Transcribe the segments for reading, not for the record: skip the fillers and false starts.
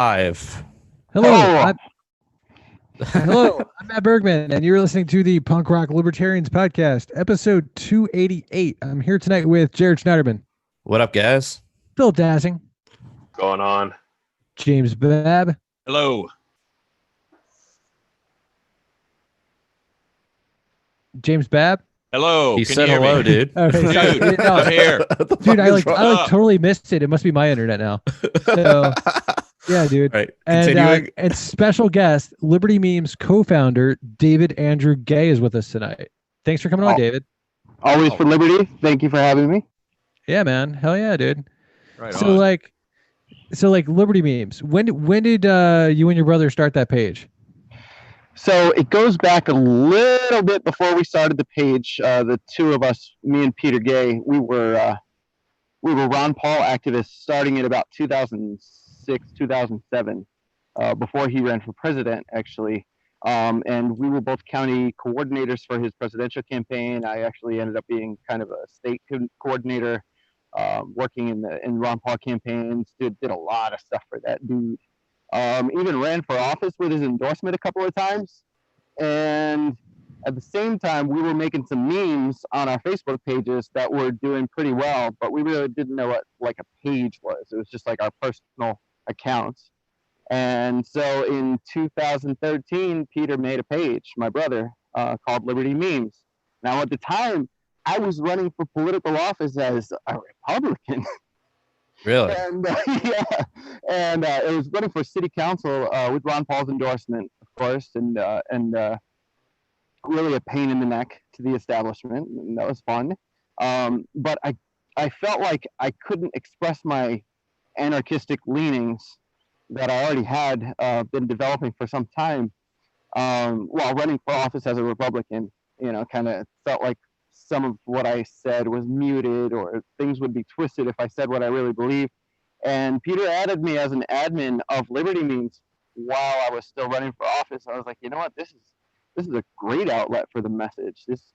Live. Hello, Oh, I'm Matt Bergman, and you're listening to the Punk Rock Libertarians Podcast, episode 288. I'm here tonight with Jared Schneiderman, What up, guys? Phil Dassing, going on. James Babb, Hello. James Babb. Hello. He Can said you hear hello, me? dude. Okay, sorry. Dude, No, I'm here. dude, I up? totally missed it. It must be my internet now. So, yeah, dude. Right. And Continuing. and special guest, Liberty Memes co-founder David Andrew Gay is with us tonight. Thanks for coming on, David. Always for liberty. Thank you for having me. Yeah, man. Hell yeah, dude. Right So on. like Liberty Memes. When did you and your brother start that page? So it goes back a little bit before we started the page. The two of us, me and Peter Gay, we were Ron Paul activists starting in about 2006, 2007, before he ran for president, actually. And we were both county coordinators for his presidential campaign. I actually ended up being kind of a state coordinator, working in Ron Paul campaigns. Did a lot of stuff for that dude. Even ran for office with his endorsement a couple of times. And at the same time, we were making some memes on our Facebook pages that were doing pretty well, but we really didn't know what like a page was. It was just like our personal accounts. And so in 2013, Peter made a page, my brother, called Liberty Memes. Now at the time, I was running for political office as a Republican. Really? And yeah, and it was running for city council with Ron Paul's endorsement, of course, and really a pain in the neck to the establishment, and that was fun. But I felt like I couldn't express my anarchistic leanings that I already had been developing for some time while running for office as a Republican. You know, kind of felt like some of what I said was muted, or things would be twisted if I said what I really believed. And Peter added me as an admin of Liberty Memes while I was still running for office. I was like, you know what, this is a great outlet for the message. This,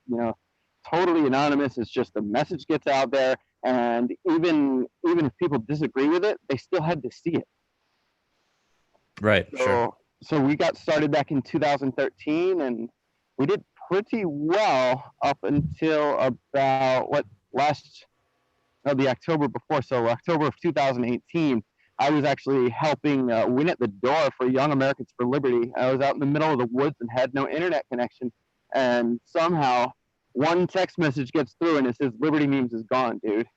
totally anonymous. It's just the message gets out there, and even if people disagree with it, they still had to see it. Right. Sure. So we got started back in 2013, and we did pretty well up until about the October before. So October of 2018, I was actually helping win at the door for Young Americans for Liberty. I was out in the middle of the woods and had no internet connection, and somehow one text message gets through and it says Liberty Memes is gone, dude.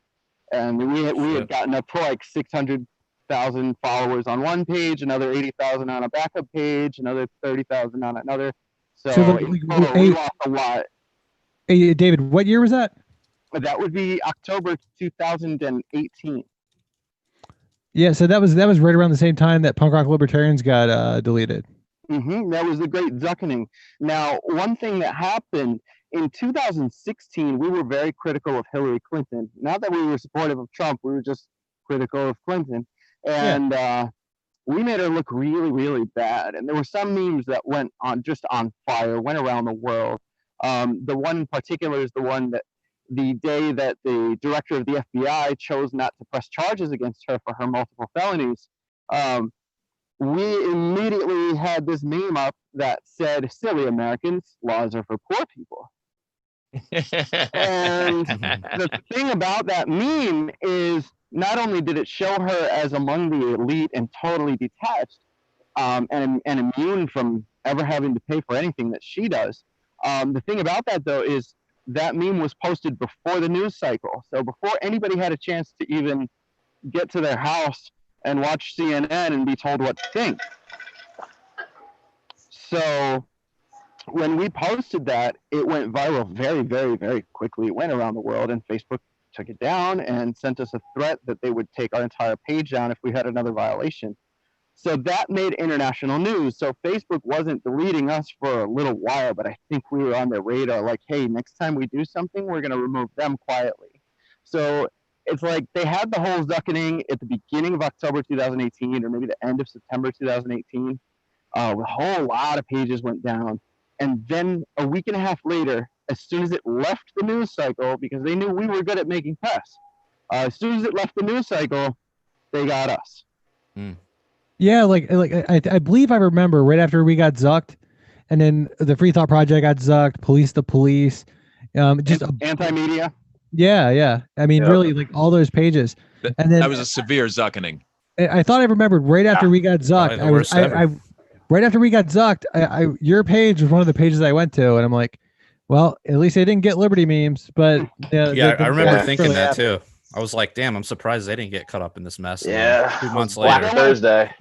And we had gotten up to like 600,000 followers on one page, another 80,000 on a backup page, another 30,000 on another. So we lost a lot. Hey, David, what year was that? That would be October 2018. Yeah, so that was right around the same time that Punk Rock Libertarians got deleted. That was the Great Zuckening. Now, one thing that happened in 2016, we were very critical of Hillary Clinton. Not that we were supportive of Trump, we were just critical of Clinton. And we made her look really, really bad. And there were some memes that went on fire, went around the world. The one in particular is the one that the day that the director of the FBI chose not to press charges against her for her multiple felonies. We immediately had this meme up that said, "Silly Americans, laws are for poor people." And the thing about that meme is not only did it show her as among the elite and totally detached and immune from ever having to pay for anything that she does. The thing about that, though, is that meme was posted before the news cycle. So before anybody had a chance to even get to their house and watch CNN and be told what to think. So when we posted that, it went viral very, very, very quickly. It went around the world, and Facebook took it down and sent us a threat that they would take our entire page down if we had another violation. So that made international news. So Facebook wasn't deleting us for a little while, but I think we were on their radar, like, hey, next time we do something, we're going to remove them quietly. So it's like they had the whole Zuckening at the beginning of October 2018, or maybe the end of September 2018. A whole lot of pages went down. And then a week and a half later, as soon as it left the news cycle, because they knew we were good at making press, as soon as it left the news cycle, they got us. Yeah, I believe I remember right after we got zucked, and then the Free Thought Project got zucked, Police the Police, just Anti-media. yeah. I mean, Yep. really, like all those pages, and then That was a severe zuckening. I thought I remembered right after we got Probably zucked. the worst ever. Right after we got zucked, your page was one of the pages I went to, and I'm like, well, at least I didn't get Liberty memes, but Yeah, I remember Yeah. thinking that too. I was like, damn, I'm surprised they didn't get caught up in this mess. And then Yeah. 2 months Black later. Thursday.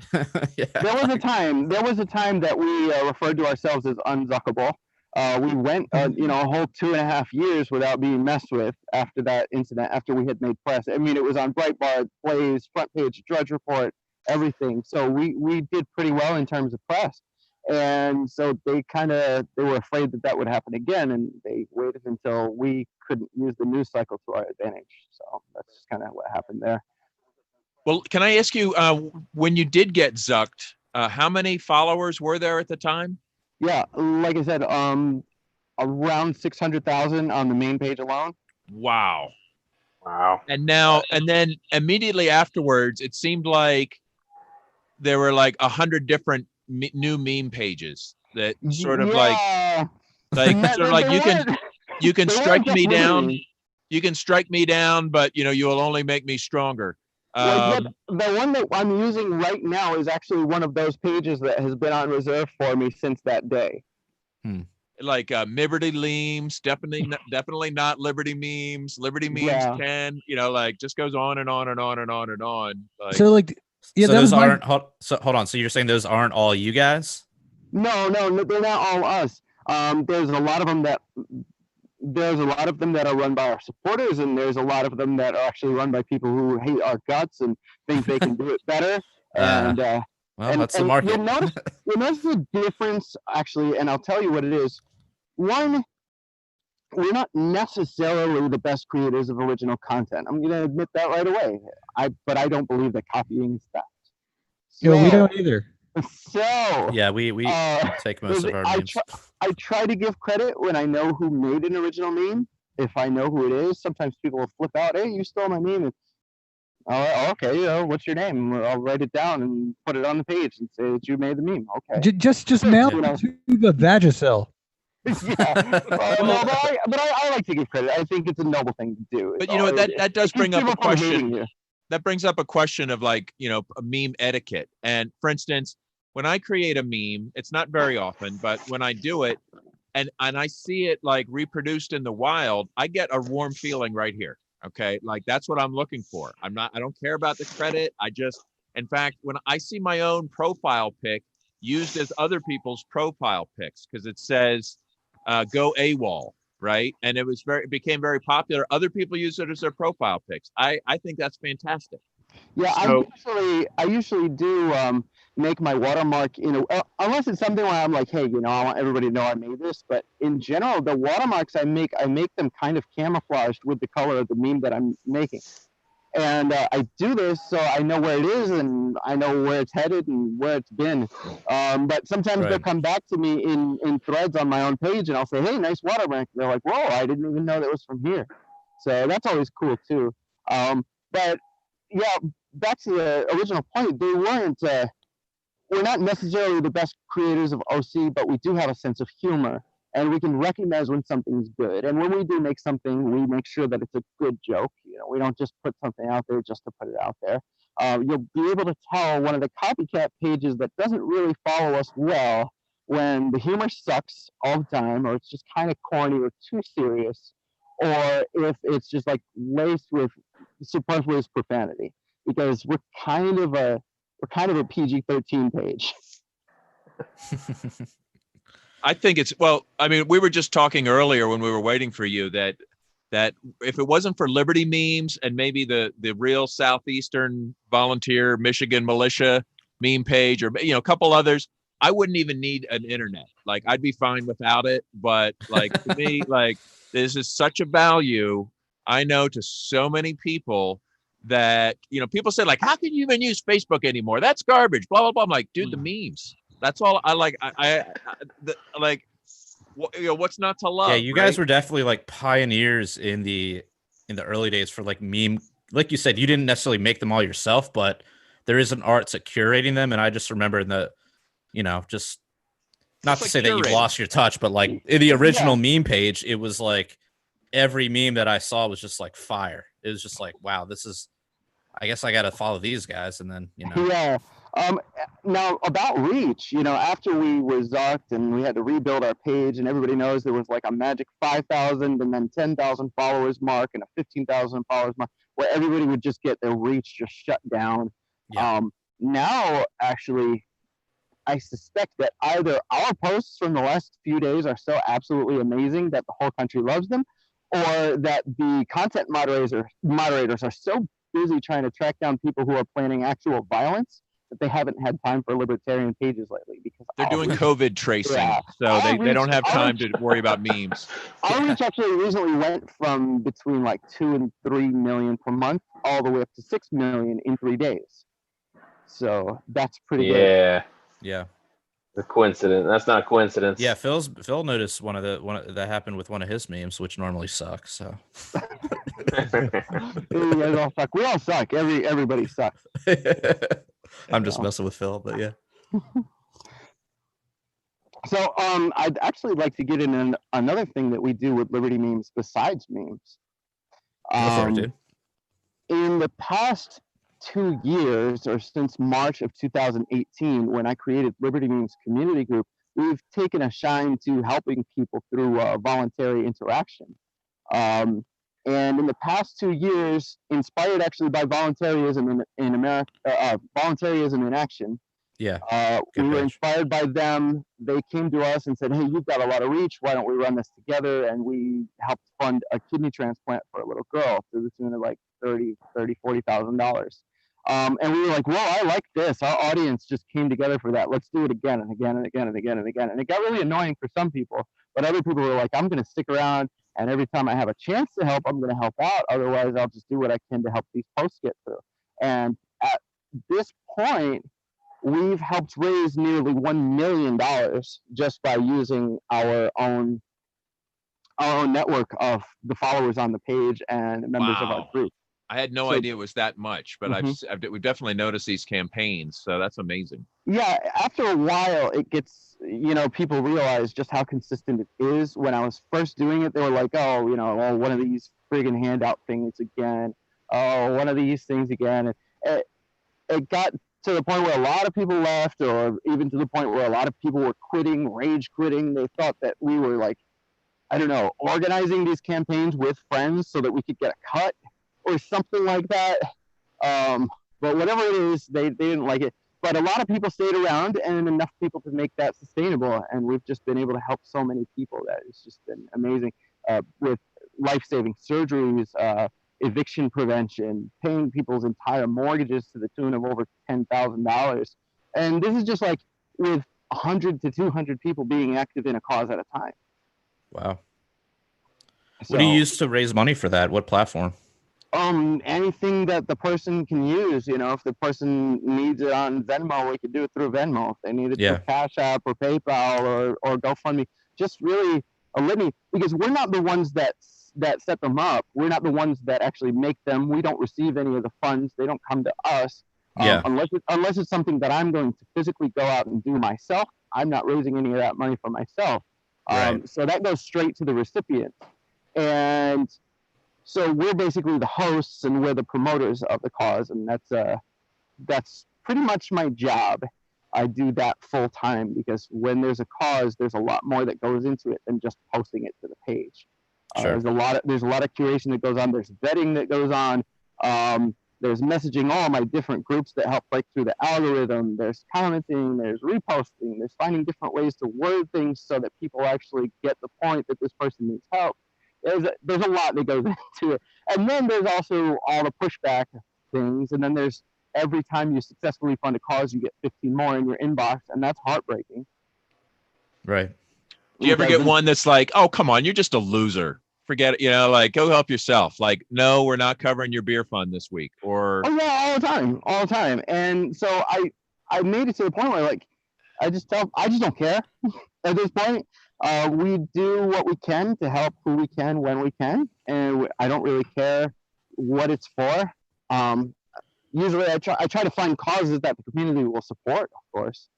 Yeah. There was a time. There was a time that we referred to ourselves as unzuckable. We went, a whole 2.5 years without being messed with after that incident. After we had made press, I mean, it was on Breitbart, Blaze, front page, Drudge Report, everything. So we did pretty well in terms of press, and so they were afraid that would happen again, and they waited until we couldn't use the news cycle to our advantage. So that's just kind of what happened there. Well, can I ask you, when you did get zucked, how many followers were there at the time? Yeah, like I said, around 600,000 on the main page alone. Wow. Wow. And then immediately afterwards, it seemed like there were like 100 different new meme pages that sort of like sort of like you can strike me down. You can strike me down, but you will only make me stronger. The one that I'm using right now is actually one of those pages that has been on reserve for me since that day. Like Liberty memes, definitely not Liberty memes. Liberty memes 10, like just goes on and on and on and on and on. Like, so like, yeah, so those aren't. Hold on. So you're saying those aren't all you guys? No, they're not all us. There's a lot of them that are run by our supporters, and there's a lot of them that are actually run by people who hate our guts and think they can do it better. And that's the market. You'll notice the difference, actually, and I'll tell you what it is. One, we're not necessarily the best creators of original content. I'm going to admit that right away. But I don't believe that copying is theft. So, we don't either. So yeah, we take most of our memes. I try to give credit when I know who made an original meme. If I know who it is, sometimes people will flip out. Hey, you stole my meme. Oh, okay. What's your name? I'll write it down and put it on the page and say that you made the meme. Okay. Just mail it to the Vagisil. Yeah. No, but I like to give credit. I think it's a noble thing to do. But that does bring up a question. That brings up a question of like, a meme etiquette. And for instance, when I create a meme, it's not very often, but when I do it and I see it like reproduced in the wild, I get a warm feeling right here. Okay. Like that's what I'm looking for. I don't care about the credit. In fact, when I see my own profile pic used as other people's profile pics, because it says, go AWOL, right? And it became very popular. Other people use it as their profile pics. I think that's fantastic. Yeah, so, I usually do make my watermark, unless it's something where I'm like, hey, I want everybody to know I made this. But in general, the watermarks I make them kind of camouflaged with the color of the meme that I'm making. And I do this so I know where it is and I know where it's headed and where it's been. But sometimes they'll come back to me in threads on my own page and I'll say, hey, nice watermark. They're like, whoa, I didn't even know that was from here. So that's always cool too. But yeah, back to the original point, we're not necessarily the best creators of OC, but we do have a sense of humor. And we can recognize when something's good. And when we do make something, we make sure that it's a good joke. We don't just put something out there just to put it out there. You'll be able to tell one of the copycat pages that doesn't really follow us well when the humor sucks all the time, or it's just kind of corny or too serious, or if it's just like laced with superfluous profanity. Because we're kind of a PG-13 page. I think we were just talking earlier when we were waiting for you that if it wasn't for Liberty memes and maybe the real Southeastern volunteer Michigan militia meme page or a couple others, I wouldn't even need an internet. Like I'd be fine without it. But like to me, like this is such a value. I know to so many people that people say like, how can you even use Facebook anymore? That's garbage. Blah blah blah. I'm like, dude, the memes. That's all I like. What's not to love? Yeah, you guys were definitely like pioneers in the early days for like meme. Like you said, you didn't necessarily make them all yourself, but there is an art to curating them. And I just remember in the, just not It's to like say that you've curating. lost your touch, but like in the original meme page, it was like every meme that I saw was just like fire. It was just like, wow, I guess I got to follow these guys. And then, Yeah. Now about reach, after we were zucked and we had to rebuild our page, and everybody knows there was like a magic 5,000 and then 10,000 followers mark and a 15,000 followers mark, where everybody would just get their reach just shut down. Yeah. Now, actually, I suspect that either our posts from the last few days are so absolutely amazing that the whole country loves them, or that the content moderators are so busy trying to track down people who are planning actual violence that they haven't had time for libertarian pages lately, because They're doing COVID tracing, so they don't have time to worry about memes. Our reach actually recently went from between like 2 and 3 million per month all the way up to 6 million in 3 days. So that's pretty good. Yeah. The coincidence. That's not a coincidence. Yeah, Phil noticed one that happened with one of his memes, which normally sucks. So You guys all suck. We all suck. Everybody sucks. I'm just messing with Phil, but yeah. So I'd actually like to get in another thing that we do with Liberty Memes besides memes. Go for it, dude. In the past 2 years, or since March of 2018, when I created Liberty Memes community group, we've taken a shine to helping people through voluntary interaction. And in the past 2 years, inspired actually by voluntarism in America, voluntarism in action, we were inspired by them. They came to us and said, hey, you've got a lot of reach. Why don't we run this together? And we helped fund a kidney transplant for a little girl to the tune of like $40,000. And we were like, well, I like this. Our audience just came together for that. Let's do it again and again and again and again and again. And it got really annoying for some people, but other people were like, I'm going to stick around. And every time I have a chance to help, I'm going to help out. Otherwise, I'll just do what I can to help these posts get through. And at this point, we've helped raise nearly $1 million just by using our own network of the followers on the page and members of our group. I had no idea it was that much, but we've definitely noticed these campaigns. So that's amazing. Yeah, after a while, it gets, people realize just how consistent it is. When I was first doing it, they were like, oh, one of these friggin' handout things again. Oh, one of these things again. And it got to the point where a lot of people left, or even to the point where a lot of people were rage quitting. They thought that we were like, I don't know, organizing these campaigns with friends so that we could get a cut or something like that. But whatever it is, they didn't like it. But a lot of people stayed around, and enough people to make that sustainable. And we've just been able to help so many people that it's just been amazing, with life-saving surgeries, eviction prevention, paying people's entire mortgages to the tune of over $10,000. And this is just like with 100 to 200 people being active in a cause at a time. Wow. What do you use to raise money for that? What platform? Anything that the person can use. If the person needs it on Venmo, we could do it through Venmo. If they need it through Cash App or PayPal or GoFundMe, just really a litany, because we're not the ones that set them up. We're not the ones that actually make them. We don't receive any of the funds. They don't come to us. Unless it's something that I'm going to physically go out and do myself. I'm not raising any of that money for myself. So that goes straight to the recipient. And so we're basically the hosts and we're the promoters of the cause. And that's pretty much my job. I do that full time, because when there's a cause, there's a lot more that goes into it than just posting it to the page. There's a lot of curation that goes on. There's vetting that goes on. There's messaging all my different groups that help break through the algorithm. There's commenting. There's reposting. There's finding different ways to word things so that people actually get the point that this person needs help. There's a lot that goes into it. And then there's also all the pushback things. And then there's every time you successfully fund a cause, you get 15 more in your inbox, and that's heartbreaking. Right. Do you ever get one that's like, oh, come on, you're just a loser. Forget it, like, go help yourself. Like, no, we're not covering your beer fund this week. Or all the time. And so I made it to the point where, like, I just don't care at this point. We do what we can to help who we can when we can, and I don't really care what it's for. usually I try to find causes that the community will support, of course.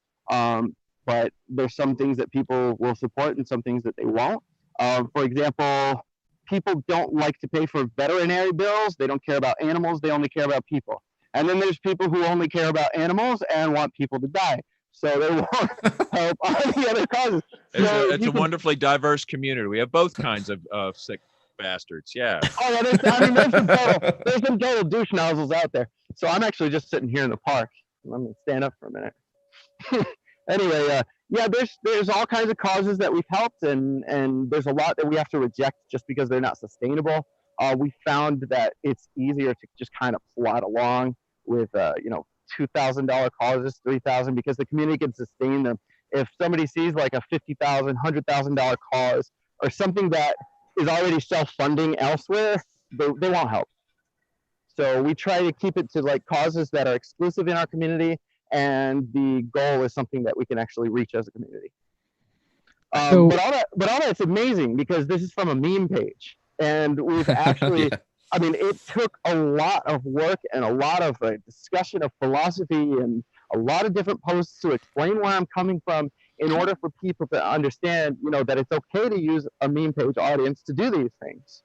But there's some things that people will support and some things that they won't. For example, people don't like to pay for veterinary bills. They don't care about animals. They only care about people. And then there's people who only care about animals and want people to die. So they won't help all the other causes. It's a wonderfully diverse community. We have both kinds of sick bastards. Yeah. Oh, yeah, there's some total douche nozzles out there. So I'm actually just sitting here in the park. Let me stand up for a minute. Anyway, yeah, there's all kinds of causes that we've helped, and there's a lot that we have to reject just because they're not sustainable. We found that it's easier to just kind of plod along with $2,000 causes, $3,000, because the community can sustain them. If somebody sees like a $50,000, $100,000 cause or something that is already self-funding elsewhere, they won't help. So we try to keep it to like causes that are exclusive in our community, and the goal is something that we can actually reach as a community. But all that's amazing because this is from a meme page, and we've actually, I mean, it took a lot of work and a lot of discussion of philosophy and a lot of different posts to explain where I'm coming from in order for people to understand, that it's okay to use a meme page audience to do these things.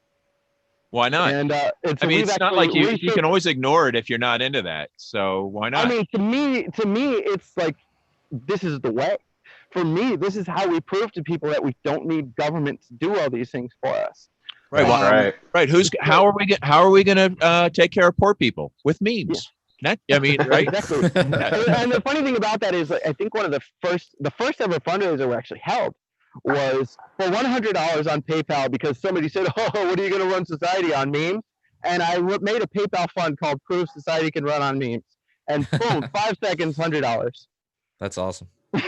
Why not? And it's not like you can always ignore it if you're not into that. So why not? I mean, to me, it's like, this is the way. For me, this is how we prove to people that we don't need government to do all these things for us. Right. Well, right. How are we going to take care of poor people with memes? Yeah. Right. Exactly. And the funny thing about that is, I think one of the first ever fundraiser we actually held was for $100 on PayPal, because somebody said, "Oh, what are you going to run society on, memes?" And I made a PayPal fund called "Prove Society Can Run on Memes," and boom, 5 seconds, $100. That's awesome. And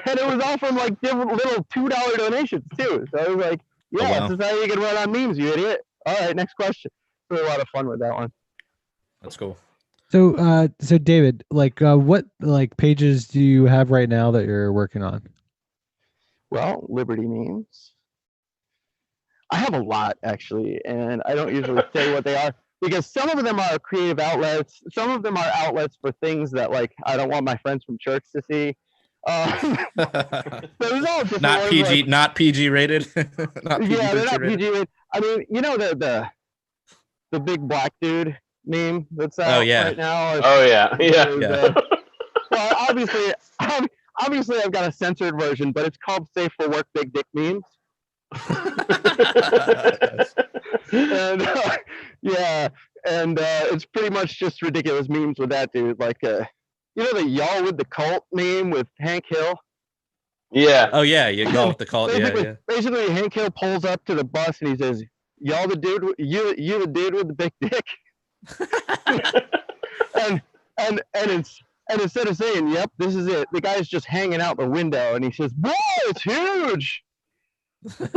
it was all from like different little $2 donations too. So I was like, "Yeah, society can run on memes, you idiot." All right, next question. We had a lot of fun with that one. That's cool. So, David, what pages do you have right now that you're working on? Well, Liberty memes. I have a lot actually, and I don't usually say what they are because some of them are creative outlets. Some of them are outlets for things that I don't want my friends from church to see. There's all different not ones, PG, not PG rated. Not PG, yeah, they're not PG rated. I mean, the big black dude meme that's out right now. Well, obviously, I've got a censored version, but it's called "Safe for Work Big Dick Memes." And it's pretty much just ridiculous memes with that dude. The "Y'all with the Cult" meme with Hank Hill. Yeah. Oh yeah, y'all with the cult. Basically, Hank Hill pulls up to the bus and he says, "Y'all the dude, you the dude with the big dick." and instead of saying, "Yep, this is it," the guy's just hanging out the window and he says, "Whoa, it's huge." Like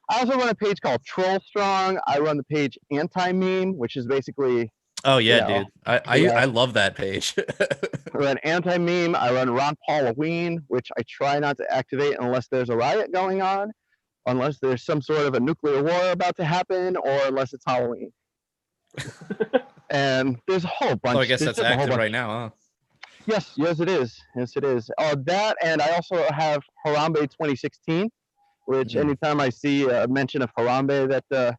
I also run a page called Troll Strong. I run the page Anti-Meme, which is basically dude. I love that page. I run Anti-Meme. I run Ron Paul-Halloween, which I try not to activate unless there's a riot going on, unless there's some sort of a nuclear war about to happen, or unless it's Halloween. And there's a whole bunch. So I guess that's active right now, huh? Yes, it is. That, and I also have Harambe 2016, which anytime I see a mention of Harambe that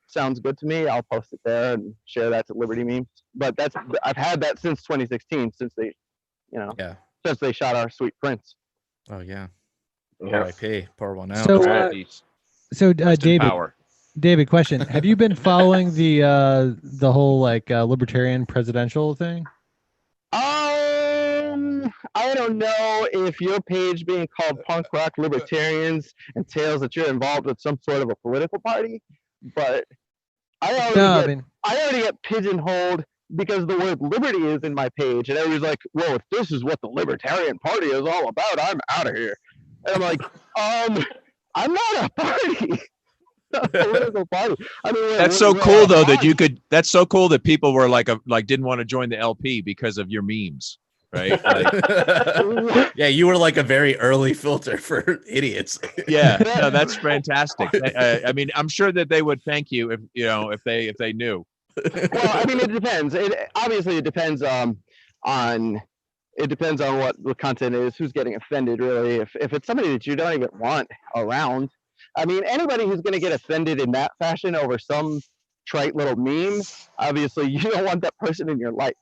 sounds good to me, I'll post it there and share that to Liberty Memes. But I've had that since 2016, since they shot our sweet prince. Oh yeah. R.I.P. Pour one out. So David, question: have you been following the whole libertarian presidential thing? I don't know if your page being called Punk Rock Libertarians entails that you're involved with some sort of a political party, but I already get pigeonholed because the word liberty is in my page, and everybody's like, "Well, if this is what the Libertarian Party is all about, I'm out of here." And I'm like, I'm not a party. Political party. I mean, that's so cool though that you could. That's so cool that people were didn't want to join the LP because of your memes, right? Yeah, you were like a very early filter for idiots. Yeah, no, that's fantastic. I mean, I'm sure that they would thank you if they knew. Well, I mean, it depends. Obviously it depends on it depends on what the content is, who's getting offended. Really, if it's somebody that you don't even want around, I mean, anybody who's going to get offended in that fashion over some trite little meme, obviously you don't want that person in your life.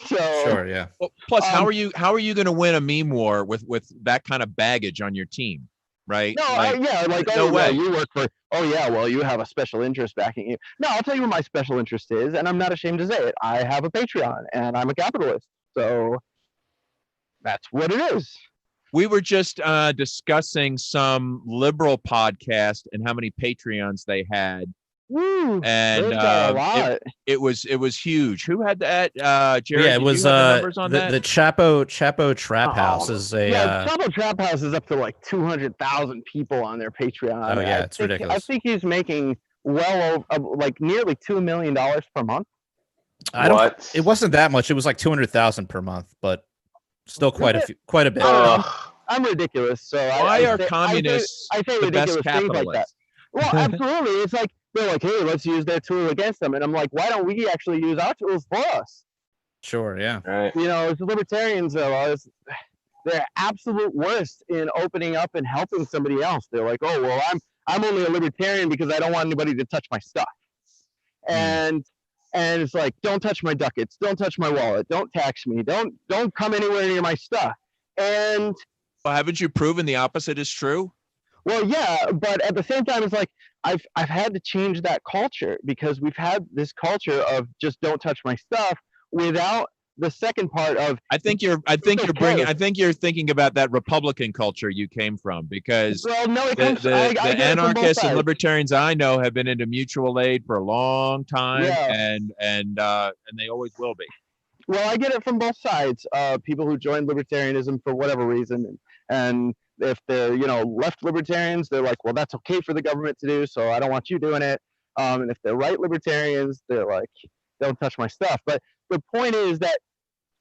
So Sure, yeah. Well, plus, how are you going to win a meme war with that kind of baggage on your team, right? No, Like, like, no oh, way. well, you work for, oh yeah, well, you have a special interest backing you. No, I'll tell you what my special interest is, and I'm not ashamed to say it. I have a Patreon, and I'm a capitalist, so that's what it is. We were just discussing some liberal podcast and how many Patreons they had. Woo, And they've got a lot. it was huge. Who had that? Jared, Yeah, it did was you have the numbers on the that? Chapo Trap House is a Yeah, Chapo Trap House is up to like 200,000 people on their Patreon. Oh yeah, it's ridiculous. I think he's making well over like nearly $2 million per month. It wasn't that much. It was like 200,000 per month, but still quite a bit. I'm ridiculous. So why are communists I say the ridiculous best things like that. capitalists? Well, absolutely. It's like they're like, hey, let's use their tool against them, and I'm like, why don't we actually use our tools for us? Sure, yeah. Right. You know, the libertarians are they're absolute worst in opening up and helping somebody else. They're like, oh well, I'm only a libertarian because I don't want anybody to touch my stuff, and it's like, don't touch my ducats, don't touch my wallet, don't tax me, don't come anywhere near my stuff. And well, haven't you proven the opposite is true? Well, yeah, but at the same time, it's like I've had to change that culture because we've had this culture of just don't touch my stuff without the second part of. I think you're thinking about that Republican culture you came from, because well, no, it comes, the anarchists and libertarians I know have been into mutual aid for a long time, and they always will be. Well, I get it from both sides. People who join libertarianism for whatever reason, and if they're, left libertarians, they're like, well, that's okay for the government to do, so I don't want you doing it. And if they're right libertarians, they're like, don't touch my stuff. But the point is that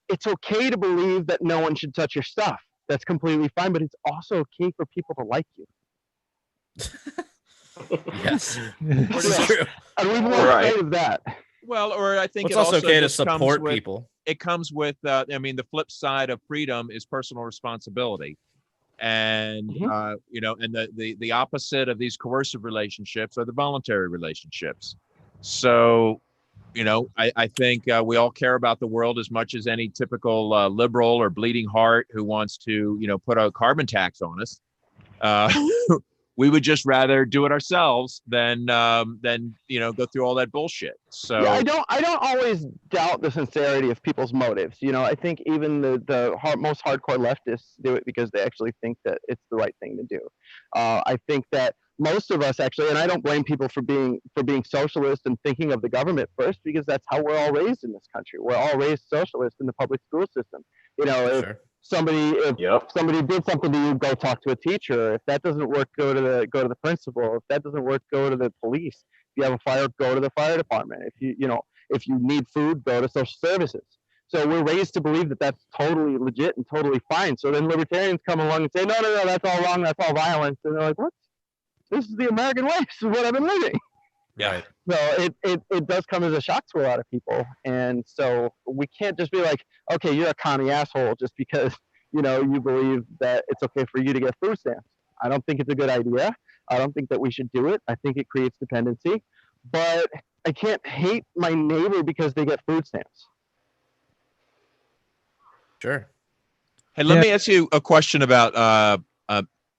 it's okay to believe that no one should touch your stuff. That's completely fine, but it's also okay for people to like you. Yes, it's true. And we've lost sight of that. Well, or I think it's also okay to support people. It comes with, the flip side of freedom is personal responsibility. And, and the opposite of these coercive relationships are the voluntary relationships. So, I think we all care about the world as much as any typical liberal or bleeding heart who wants to, put a carbon tax on us. We would just rather do it ourselves than go through all that bullshit. So yeah, I don't always doubt the sincerity of people's motives. I think even the most hardcore leftists do it because they actually think that it's the right thing to do. I think that most of us actually, and I don't blame people for being socialist and thinking of the government first, because that's how we're all raised in this country. We're all raised socialist in the public school system. If somebody did something to you, go talk to a teacher. If that doesn't work, go to the principal. If that doesn't work, go to the police. If you have a fire, go to the fire department. If you need food, go to social services. So we're raised to believe that that's totally legit and totally fine. So then libertarians come along and say, no, that's all wrong, that's all violence. And they're like, what? This is the American way. This is what I've been living. Yeah. So it does come as a shock to a lot of people. And so we can't just be like, okay, you're a commie asshole just because, you believe that it's okay for you to get food stamps. I don't think it's a good idea. I don't think that we should do it. I think it creates dependency. But I can't hate my neighbor because they get food stamps. Sure. Hey, let me ask you a question about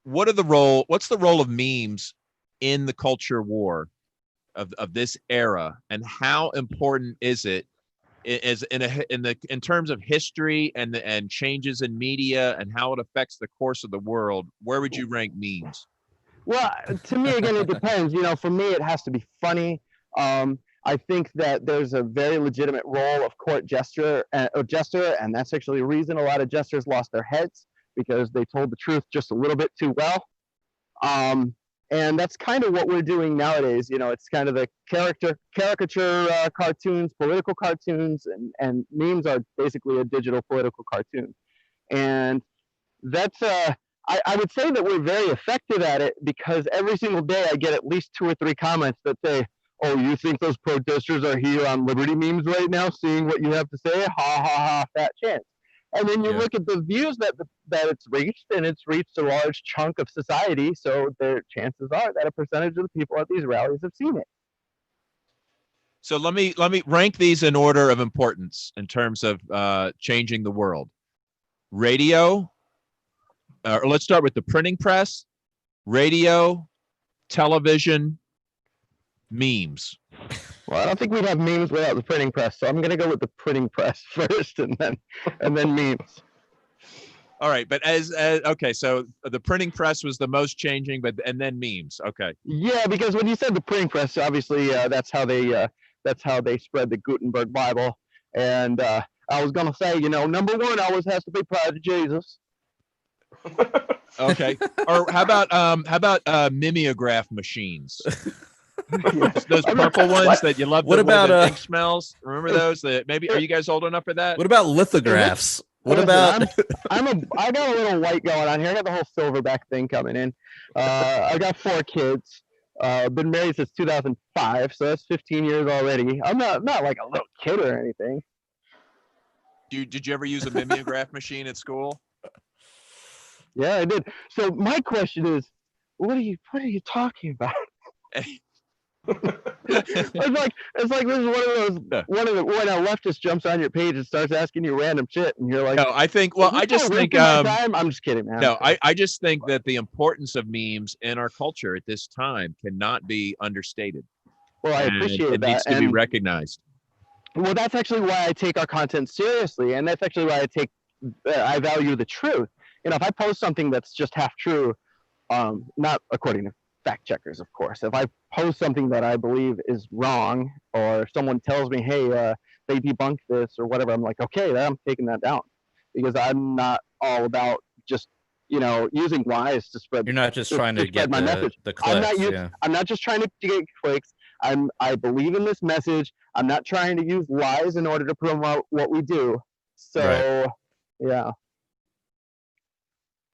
what's the role of memes in the culture war of this era, and how important is it in terms of history and changes in media and how it affects the course of the world? Where would you rank memes? Well, to me, again, it depends. For me, it has to be funny. I think that there's a very legitimate role of court jester, and that's actually the reason a lot of jesters lost their heads, because they told the truth just a little bit too well. And that's kind of what we're doing nowadays. It's kind of the caricature cartoons, political cartoons, and memes are basically a digital political cartoon. And that's I would say that we're very effective at it, because every single day I get at least 2 or 3 comments that say, oh, you think those protesters are here on Liberty memes right now, seeing what you have to say? Ha ha ha, fat chance. And then you look at the views that it's reached, and it's reached a large chunk of society. So their chances are that a percentage of the people at these rallies have seen it. So let me rank these in order of importance in terms of changing the world. Radio, or let's start with the printing press, radio, television, memes. Well, I don't think we'd have memes without the printing press, so I'm going to go with the printing press first, and then memes. All right, but as okay, so the printing press was the most changing, and then memes. Okay. Yeah, because when you said the printing press, obviously that's how they spread the Gutenberg Bible, and I was going to say, number one always has to be proud of Jesus. Okay. Or how about mimeograph machines? Those purple ones that you love. What about ink smells? Remember those? That maybe are you guys old enough for that? What about lithographs? What about? I got a little white going on here. I got the whole silverback thing coming in. I got 4 kids. Been married since 2005, so that's 15 years already. I'm not like a little kid or anything. Did you ever use a mimeograph machine at school? Yeah, I did. So my question is, what are you talking about? it's like this is one of the when a leftist jumps on your page and starts asking you random shit, and you're like, no, I think. Well, I just think. I'm just kidding, man. No, I just think that the importance of memes in our culture at this time cannot be understated. Well, I appreciate that. It needs to be recognized. Well, that's actually why I take our content seriously, and that's actually why I value the truth. If I post something that's just half true, not according to fact checkers, of course. If I post something that I believe is wrong, or someone tells me, hey, they debunked this or whatever, I'm like, okay, I'm taking that down, because I'm not all about just using lies to spread. You're not just trying to get my message. The clicks. I'm not just trying to get clicks. I believe in this message. I'm not trying to use lies in order to promote what we do. So, yeah.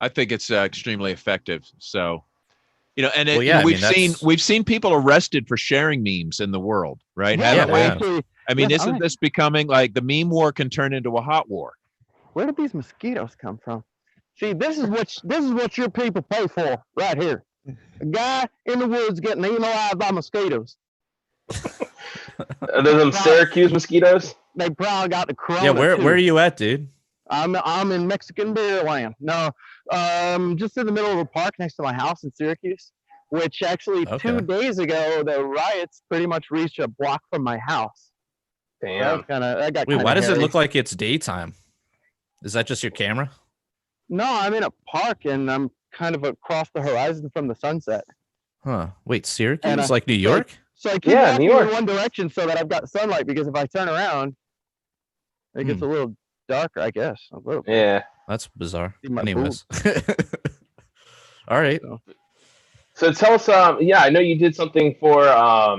I think it's extremely effective. So, we've seen people arrested for sharing memes in the world, right? Yeah, isn't this becoming like the meme war can turn into a hot war? Where did these mosquitoes come from? See, this is what your people pay for right here. A guy in the woods getting eaten alive by mosquitoes. Are those Syracuse mosquitoes? They probably got the corona. Yeah, where are you at, dude? I'm in Mexican beer land. No, just in the middle of a park next to my house in Syracuse, which actually 2 days ago, the riots pretty much reached a block from my house. Damn. Wait, why does it look like it's daytime? Is that just your camera? No, I'm in a park, and I'm kind of across the horizon from the sunset. Huh. Wait, Syracuse? Like New York? So I keep walking in one direction so that I've got sunlight, because if I turn around, it gets a little darker, I guess. A little bit. Yeah. That's bizarre. Anyways. All right. So tell us, I know you did something for, I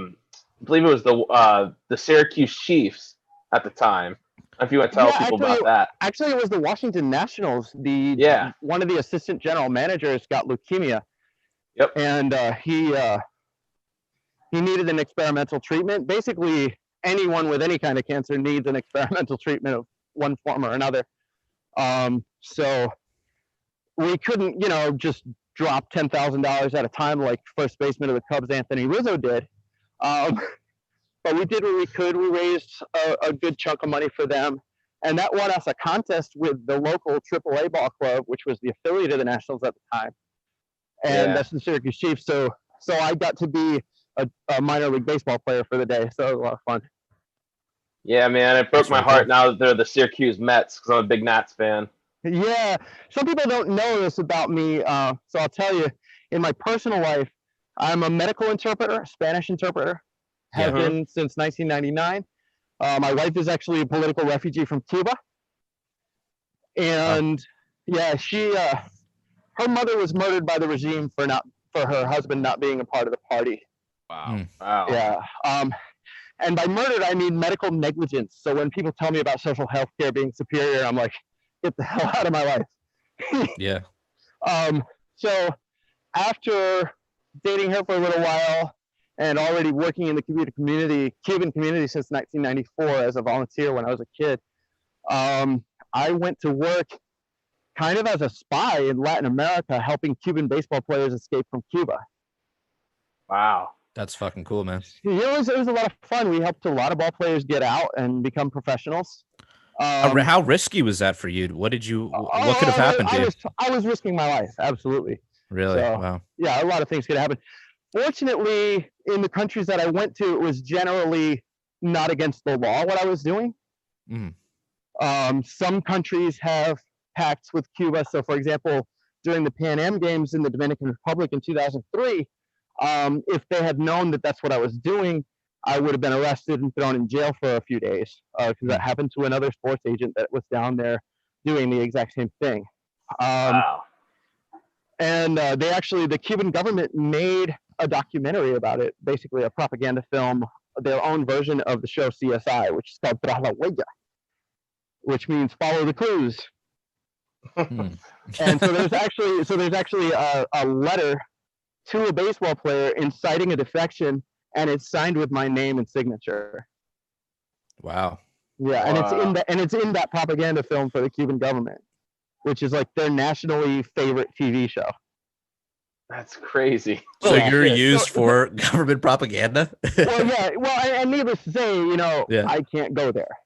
believe it was the Syracuse Chiefs at the time. If you want to tell people about that. Actually, it was the Washington Nationals. One of the assistant general managers got leukemia. Yep. And he needed an experimental treatment. Basically, anyone with any kind of cancer needs an experimental treatment of one form or another. So we couldn't, just drop $10,000 at a time like first baseman of the Cubs, Anthony Rizzo, did. But we did what we could. We raised a good chunk of money for them. And that won us a contest with the local AAA ball club, which was the affiliate of the Nationals at the time. And that's the Syracuse Chiefs. So I got to be a minor league baseball player for the day. So it was a lot of fun. Yeah, man, it broke my heart now that they're the Syracuse Mets, because I'm a big Nats fan. Yeah, some people don't know this about me, so I'll tell you. In my personal life, I'm a medical interpreter, a Spanish interpreter. Have been since 1999. My wife is actually a political refugee from Cuba, and her mother was murdered by the regime for her husband not being a part of the party. Wow. Wow. Yeah. And by murdered, I mean medical negligence. So when people tell me about social health care being superior, I'm like, get the hell out of my life. Yeah. So after dating her for a little while and already working in the Cuban community since 1994 as a volunteer when I was a kid. I went to work kind of as a spy in Latin America, helping Cuban baseball players escape from Cuba. Wow. That's fucking cool, man. You know, it was a lot of fun. We helped a lot of ball players get out and become professionals. How risky was that for you? What could have happened to you? I was risking my life, absolutely. Really? So, wow. Yeah, a lot of things could happen. Fortunately, in the countries that I went to, it was generally not against the law what I was doing. Some countries have pacts with Cuba. So, for example, during the Pan Am Games in the Dominican Republic in 2003, if they had known that that's what I was doing, I would have been arrested and thrown in jail for a few days, because that happened to another sports agent that was down there doing the exact same thing. Wow. And the Cuban government made a documentary about it, basically a propaganda film, their own version of the show CSI, which is called Tras la Huella, which means follow the clues. And so there's actually a letter to a baseball player inciting a defection, and it's signed with my name and signature. Wow. Yeah, and it's in that propaganda film for the Cuban government, which is like their nationally favorite TV show. That's crazy. So you're used for government propaganda? Well, yeah. Well, and needless to say, I can't go there.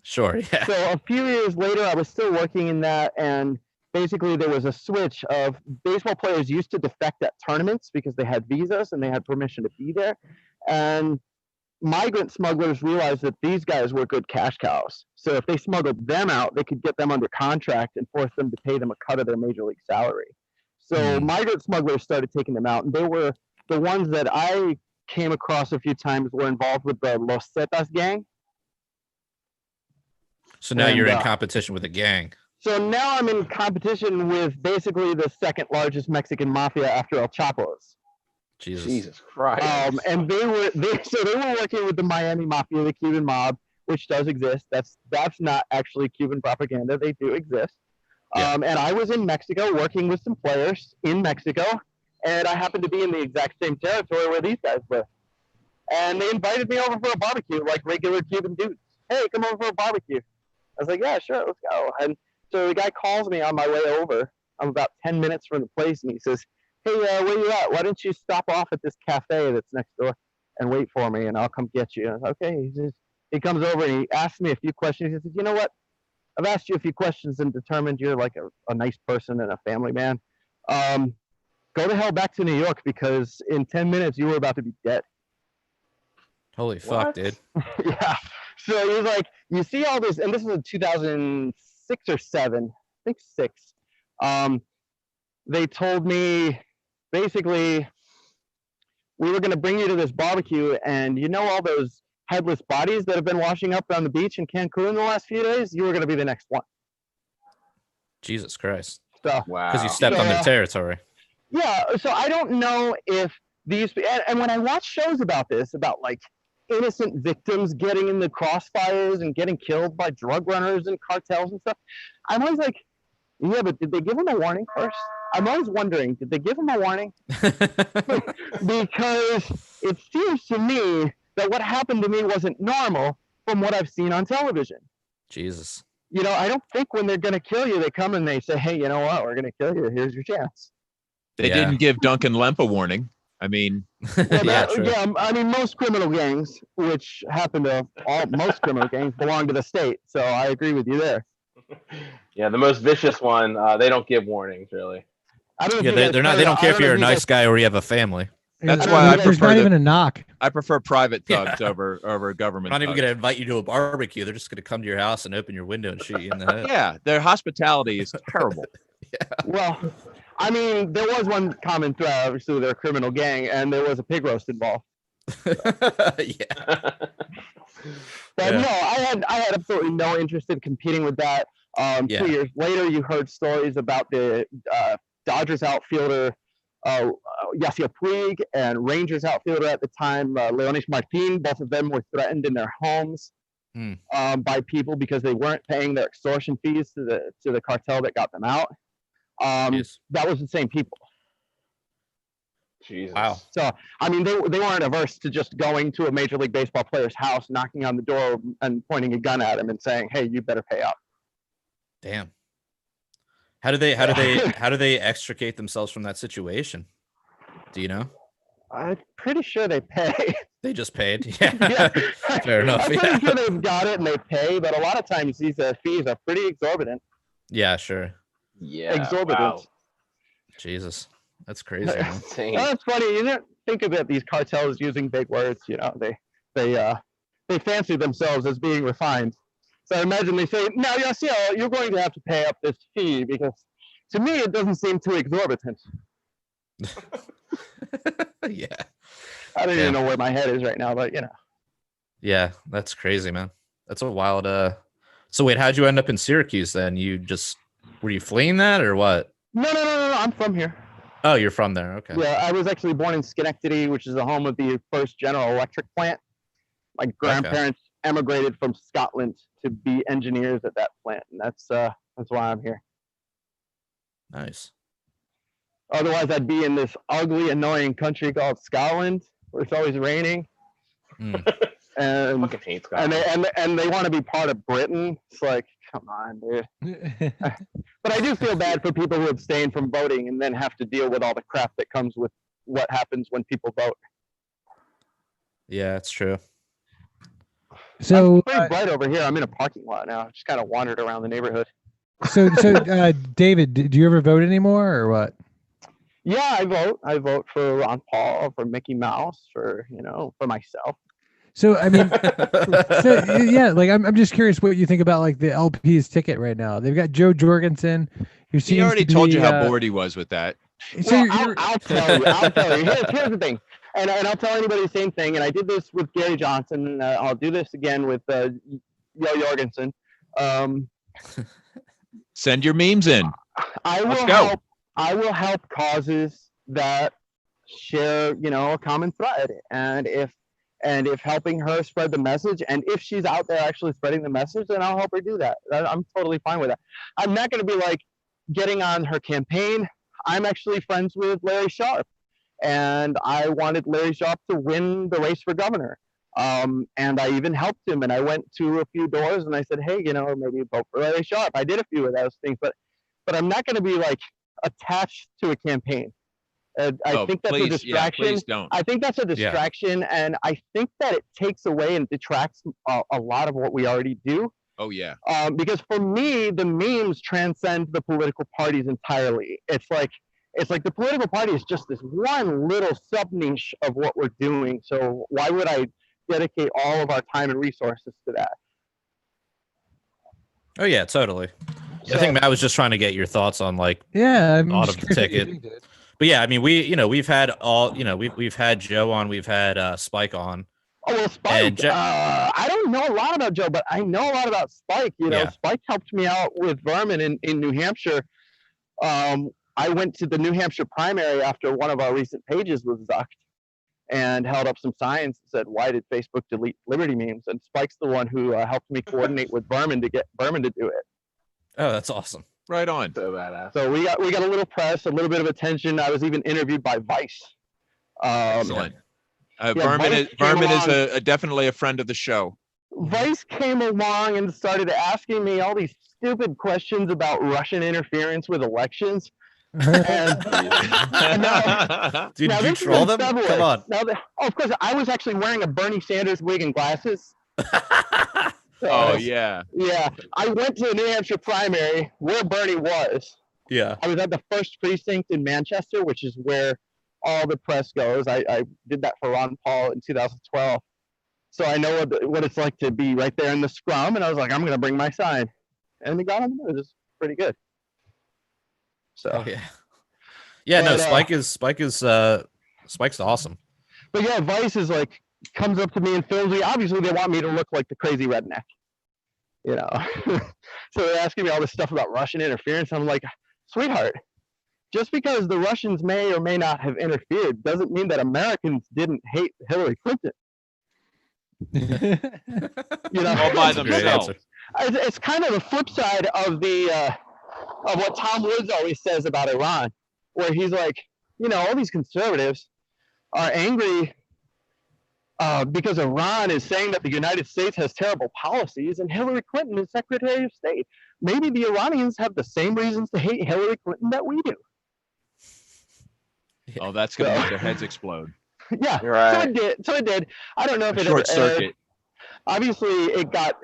Sure. Yeah. So a few years later, I was still working in that, and basically there was a switch of baseball players used to defect at tournaments because they had visas and they had permission to be there, and migrant smugglers realized that these guys were good cash cows. So if they smuggled them out, they could get them under contract and force them to pay them a cut of their major league salary. So migrant smugglers started taking them out, and they were the ones that I came across a few times were involved with the Los Zetas gang. So now you're in competition with a gang. So now I'm in competition with basically the second largest Mexican mafia after El Chapo's. Jesus Christ. And they were working with the Miami Mafia, the Cuban mob, which does exist. That's not actually Cuban propaganda. They do exist. Yeah. And I was in Mexico working with some players in Mexico, and I happened to be in the exact same territory where these guys live. And they invited me over for a barbecue, like regular Cuban dudes. Hey, come over for a barbecue. I was like, yeah, sure, let's go. And so the guy calls me on my way over. I'm about 10 minutes from the place, and he says, hey, where you at? Why don't you stop off at this cafe that's next door and wait for me, and I'll come get you. And I was like, okay. He comes over, and he asks me a few questions. He says, you know what? I've asked you a few questions and determined you're like a nice person and a family man. Go the hell back to New York, because in 10 minutes, you were about to be dead. Holy fuck, dude. Yeah. So he was like, you see all this, and this is in 2006 or 7, I think 6. They told me, basically, we were going to bring you to this barbecue, and you know all those headless bodies that have been washing up on the beach in Cancun the last few days? You were going to be the next one. Jesus Christ. So, wow. Because you stepped on their territory. Yeah, so I don't know if these, and when I watch shows about this, about like innocent victims getting in the crossfires and getting killed by drug runners and cartels and stuff, I'm always like, yeah, but did they give them a warning first? I'm always wondering, did they give them a warning? Because it seems to me that what happened to me wasn't normal from what I've seen on television. Jesus. I don't think when they're going to kill you, they come and they say, hey, you know what? We're going to kill you. Here's your chance. They didn't give Duncan Lemp a warning. I mean, I mean, most criminal gangs, which happen to most criminal gangs, belong to the state. So I agree with you there. Yeah, the most vicious one, they don't give warnings, really. They don't care if you're a nice guy or you have a family. That's why there's not even a knock. I prefer private thugs over government. They're not even going to invite you to a barbecue. They're just going to come to your house and open your window and shoot you in the head. Yeah, their hospitality is terrible. Yeah. Well, I mean, there was one common thread, obviously, they're a criminal gang, and there was a pig roast involved. Yeah. But no, I had absolutely no interest in competing with that. 2 years later, you heard stories about the Dodgers outfielder Yasiel Puig and Rangers outfielder at the time, Leonis Martin. Both of them were threatened in their homes by people because they weren't paying their extortion fees to the cartel that got them out. That was the same people. Jesus. Wow. So, I mean, they weren't averse to just going to a Major League Baseball player's house, knocking on the door and pointing a gun at him and saying, "Hey, you better pay up." Damn. How do they extricate themselves from that situation? Do you know? I'm pretty sure they pay. They just paid. Yeah. Yeah. Fair enough. I'm pretty Yeah. sure they've got it and they pay, but a lot of times these fees are pretty exorbitant. Yeah, sure. Yeah. Exorbitant. Wow. Jesus. That's crazy, man. Insane. Well, it's funny. You don't think about these cartels using big words. You know, they fancy themselves as being refined. So I imagine they say, "Now, Yasiel, you're going to have to pay up this fee," because to me it doesn't seem too exorbitant. Yeah. I don't even know where my head is right now, but you know. Yeah, that's crazy, man. That's a wild So wait, how'd you end up in Syracuse then? Were you fleeing that or what? No. I'm from here. Oh, you're from there. Okay. Yeah, I was actually born in Schenectady, which is the home of the first General Electric plant. My grandparents emigrated from Scotland to be engineers at that plant, and that's why I'm here. Nice. Otherwise, I'd be in this ugly, annoying country called Scotland, where it's always raining. Mm. I And fucking hate Scotland. and they want to be part of Britain. It's like, come on, dude. But I do feel bad for people who abstain from voting and then have to deal with all the crap that comes with what happens when people vote. Yeah, it's true. So, It's pretty bright over here. I'm in a parking lot now. Just kind of wandered around the neighborhood. so David, do you ever vote anymore or what? Yeah, I vote. I vote for Ron Paul, for Mickey Mouse, for myself. So I mean, yeah, like I'm just curious what you think about like the LP's ticket right now. They've got Joe Jorgensen, who seems He already to told be, you how bored he was with that. So Well, I'll tell you. I'll tell you. Here's the thing, and I'll tell anybody the same thing. And I did this with Gary Johnson, and I'll do this again with Yo Jorgensen. Send your memes in. Let's go. I will help causes that share, a common thread. And if helping her spread the message, and if she's out there actually spreading the message, then I'll help her do that. I'm totally fine with that. I'm not going to be like getting on her campaign. I'm actually friends with Larry Sharp, and I wanted Larry Sharp to win the race for governor. And I even helped him, and I went to a few doors and I said, hey, maybe vote for Larry Sharp. I did a few of those things, but I'm not going to be like attached to a campaign. I think that's a distraction. Yeah, please don't. I think that's a distraction, and I think that it takes away and detracts a lot of what we already do. Oh yeah. Because for me, the memes transcend the political parties entirely. It's like the political party is just this one little sub niche of what we're doing. So why would I dedicate all of our time and resources to that? Oh yeah, totally. I think Matt was just trying to get your thoughts on like I'm thought just of the curious ticket. But yeah, I mean, we've had we've had Joe on, we've had Spike on. Oh well, Spike. I don't know a lot about Joe, but I know a lot about Spike. Spike helped me out with Vermin in New Hampshire. I went to the New Hampshire primary after one of our recent pages was zucked, and held up some signs that said, "Why did Facebook delete Liberty memes?" And Spike's the one who helped me coordinate with Vermin to get Vermin to do it. Oh, that's awesome. Right on. So badass. So we got a little press, a little bit of attention. I was even interviewed by Vice. Excellent. Yeah, Vermin Vice is definitely a friend of the show. Vice came along and started asking me all these stupid questions about Russian interference with elections. And Dude, did you troll them? Come on. Of course, I was actually wearing a Bernie Sanders wig and glasses. Oh yeah. Yeah, I went to the New Hampshire primary where Bernie was. Yeah. I was at the first precinct in Manchester, which is where all the press goes. I did that for Ron Paul in 2012. So I know what it's like to be right there in the scrum, and I was like, I'm going to bring my sign. And they got on the news. It's pretty good. So yeah. No, Spike's awesome. But yeah, Vice is like comes up to me and films me. Obviously, they want me to look like the crazy redneck, So they're asking me all this stuff about Russian interference. I'm like, sweetheart, just because the Russians may or may not have interfered doesn't mean that Americans didn't hate Hillary Clinton. All by themselves. It's kind of the flip side of of what Tom Woods always says about Iran, where he's like, all these conservatives, are angry because Iran is saying that the United States has terrible policies and Hillary Clinton is Secretary of State. Maybe the Iranians have the same reasons to hate Hillary Clinton that we do. Oh, that's going to make their heads explode. Yeah, Right. So it did. I don't know if it Short circuit. Obviously, it got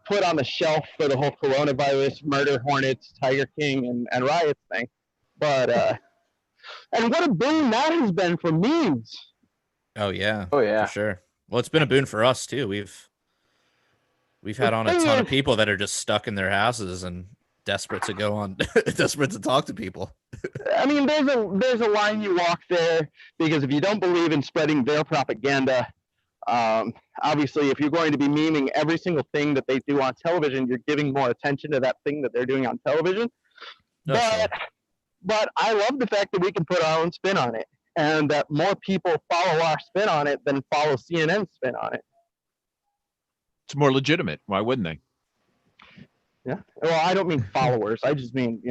put on the shelf for the whole coronavirus, murder hornets, Tiger King, and riots thing. But and what a boon that has been for memes. Oh yeah. Oh, yeah. For sure. Well, it's been a boon for us too. We've had on a ton of people that are just stuck in their houses and desperate to go on, desperate to talk to people. I mean, there's a line you walk there, because if you don't believe in spreading their propaganda, obviously, if you're going to be memeing every single thing that they do on television, you're giving more attention to that thing that they're doing on television. But I love the fact that we can put our own spin on it, and that more people follow our spin on it than follow CNN's spin on it. It's more legitimate. Why wouldn't they? Yeah. Well, I don't mean followers. I just mean,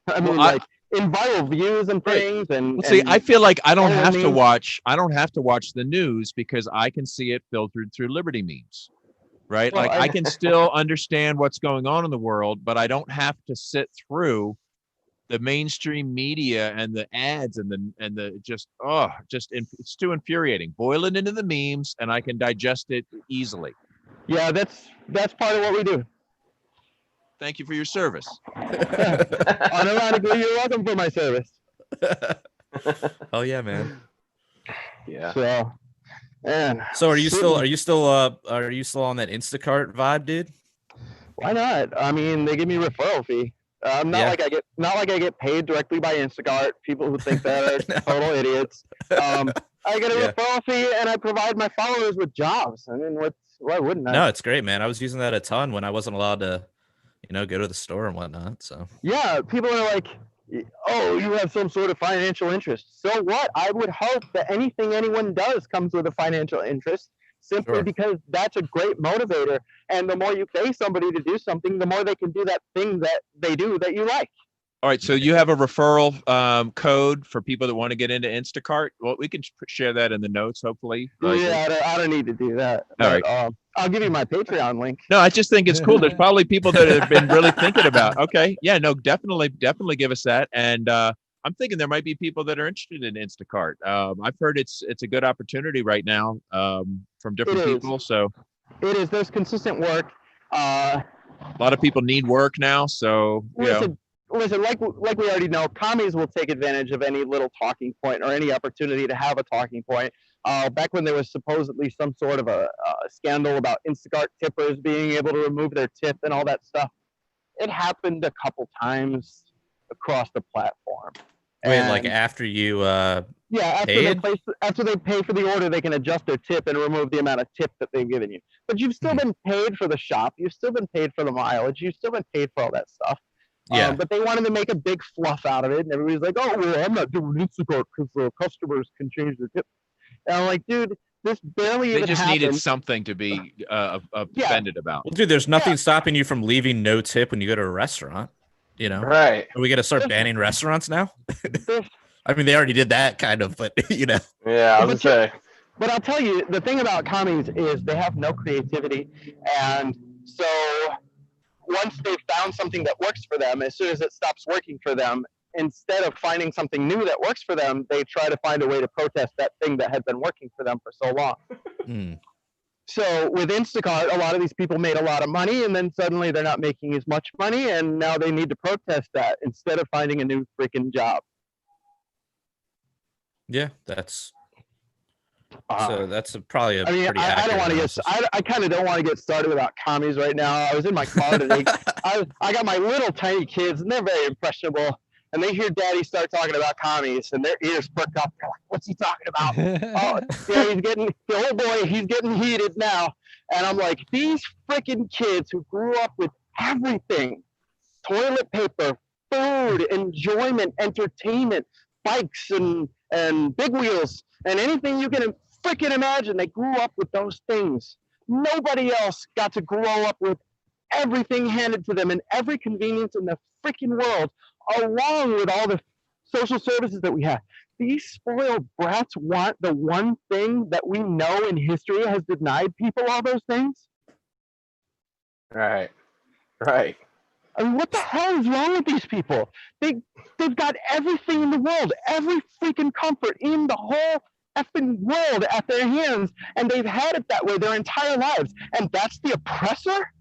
I mean, Well, in viral views and things. And see, I feel like I don't follow have to memes. watch. I don't have to watch the news because I can see it filtered through Liberty memes, right? Well, Like I can still understand what's going on in the world, but I don't have to sit through the mainstream media and the ads and the it's too infuriating. Boil it into the memes, and I can digest it easily. Yeah, that's part of what we do. Thank you for your service. Unironically, you're welcome for my service. Oh yeah, man. Yeah. So, man. So are you still on that Instacart vibe, dude? Why not? I mean, they give me a referral fee. Not like I get paid directly by Instacart. People who think that are total idiots. I get a referral fee, and I provide my followers with jobs. I mean, why wouldn't I? No, it's great, man. I was using that a ton when I wasn't allowed to, go to the store and whatnot. So yeah, people are like, "Oh, you have some sort of financial interest." So what? I would hope that anything anyone does comes with a financial interest, simply because that's a great motivator. And the more you pay somebody to do something, the more they can do that thing that they do that you like. All right, so you have a referral code for people that want to get into Instacart. Well, we can share that in the notes, hopefully. Yeah, I don't need to do that. All right. I'll give you my Patreon link. No, I just think it's cool. There's probably people that have been really thinking about. Okay, yeah, no, definitely give us that. And I'm thinking there might be people that are interested in Instacart. I've heard it's a good opportunity right now from different people. So it is. There's consistent work. A lot of people need work now. So Listen, like we already know, commies will take advantage of any little talking point or any opportunity to have a talking point. Back when there was supposedly some sort of a scandal about Instacart tippers being able to remove their tip and all that stuff, it happened a couple times across the platform. Wait, like after you after they pay for the order, they can adjust their tip and remove the amount of tip that they've given you. But you've still been paid for the shop. You've still been paid for the mileage. You've still been paid for all that stuff. Yeah. But they wanted to make a big fluff out of it, and everybody's like, "Oh, well, I'm not doing Instacart because customers can change their tip." And I'm like, dude, this barely even happened. They just needed something to be offended about. Well, dude, there's nothing stopping you from leaving no tip when you go to a restaurant. Right. Are we gonna start banning restaurants now? I mean, they already did that kind of, but Yeah, I was gonna say. But I'll tell you, the thing about commies is they have no creativity, and so once they've found something that works for them, as soon as it stops working for them, instead of finding something new that works for them, they try to find a way to protest that thing that had been working for them for so long. So with Instacart, a lot of these people made a lot of money, and then suddenly they're not making as much money, and now they need to protest that instead of finding a new freaking job. Yeah, that's probably a pretty I accurate don't want to analysis. I kind of don't want to get started about commies right now. I was in my car today. I got my little tiny kids, and they're very impressionable. And they hear Daddy start talking about commies, and their ears perk up. They're like, "What's he talking about?" The old boy, he's getting heated now. And I'm like, these freaking kids who grew up with everything, toilet paper, food, enjoyment, entertainment, bikes, and big wheels, and anything you can freaking imagine, they grew up with those things. Nobody else got to grow up with everything handed to them and every convenience in the freaking world, along with all the social services that we have. These spoiled brats want the one thing that we know in history has denied people all those things. Right. I mean, what the hell is wrong with these people? They've got everything in the world, every freaking comfort in the whole effing world at their hands, and they've had it that way their entire lives. And that's the oppressor?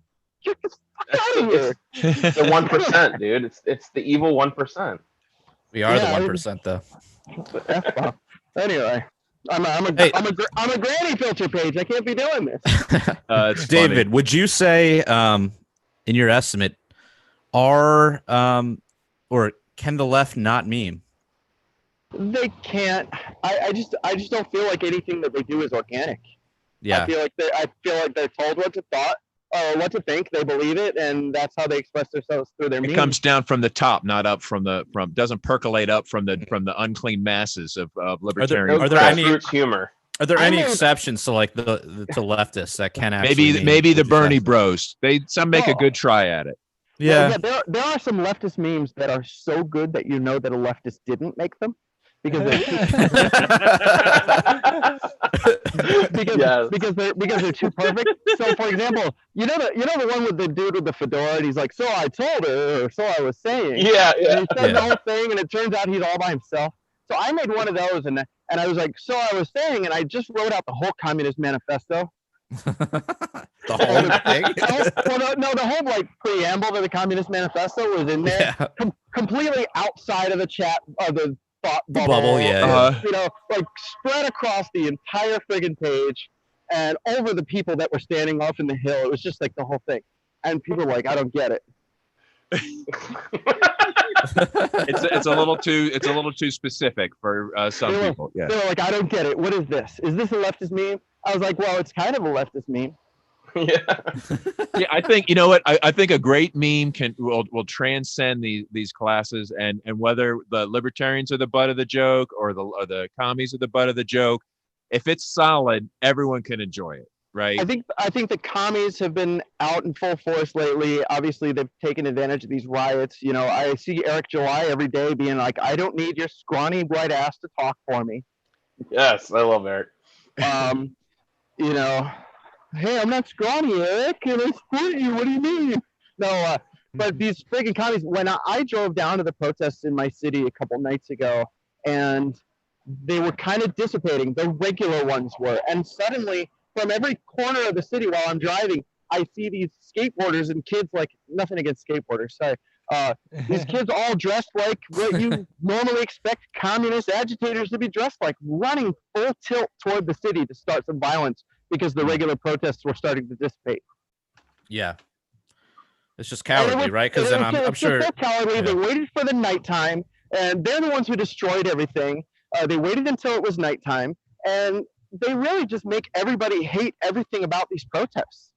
Get the fuck out of here. It's the 1%, dude. It's the evil 1%. We are the 1%, though. Anyway, I'm a granny filter page. I can't be doing this. It's David, funny. would you say, in your estimate, or can the left not meme? They can't. I just don't feel like anything that they do is organic. Yeah. I feel like they're told what to think. They believe it, and that's how they express themselves through their memes. It comes down from the top, not up from doesn't percolate up from the unclean masses of libertarian. Are there any humor? Are there any exceptions to like the to leftists that can actually maybe the Bernie bros? Some make a good try at it. Yeah. There are some leftist memes that are so good that you know that a leftist didn't make them because they're because they're too perfect. So, for example, you know the one with the dude with the fedora, and he's like, "So I told her," or "So I was saying." Yeah. And he said the whole thing, and it turns out he's all by himself. So I made one of those, and I was like, "So I was saying," and I just wrote out the whole Communist Manifesto. The whole thing? The whole like preamble to the Communist Manifesto was in there, completely outside of the chat of the thought bubble. Like spread across the entire friggin' page and over the people that were standing off in the hill. It was just like the whole thing, and people were like, "I don't get it." It's a little too specific for some people. Yeah, they were like, "I don't get it. What is this? Is this a leftist meme?" I was like, "Well, it's kind of a leftist meme." Yeah. I think you know what I think a great meme will transcend these classes and whether the libertarians are the butt of the joke or the commies are the butt of the joke. If it's solid, everyone can enjoy it. Right. I think the commies have been out in full force lately. Obviously, they've taken advantage of these riots. You know, I see Eric July every day being like, "I don't need your scrawny white ass to talk for me." Yes, I love Eric. You know, "Hey, I'm not scrawny, Eric. Can I support you? What do you mean?" No, but these freaking commies. When I drove down to the protests in my city a couple nights ago, and they were kind of dissipating. The regular ones were, and suddenly, from every corner of the city while I'm driving, I see these skateboarders and kids, like, nothing against skateboarders, sorry. These kids all dressed like what you normally expect communist agitators to be dressed like, running full tilt toward the city to start some violence because the regular protests were starting to dissipate. Yeah. It's just cowardly, right? Because then I'm sure. So cowardly. Yeah. They waited for the nighttime, and they're the ones who destroyed everything. They waited until it was nighttime, and they really just make everybody hate everything about these protests.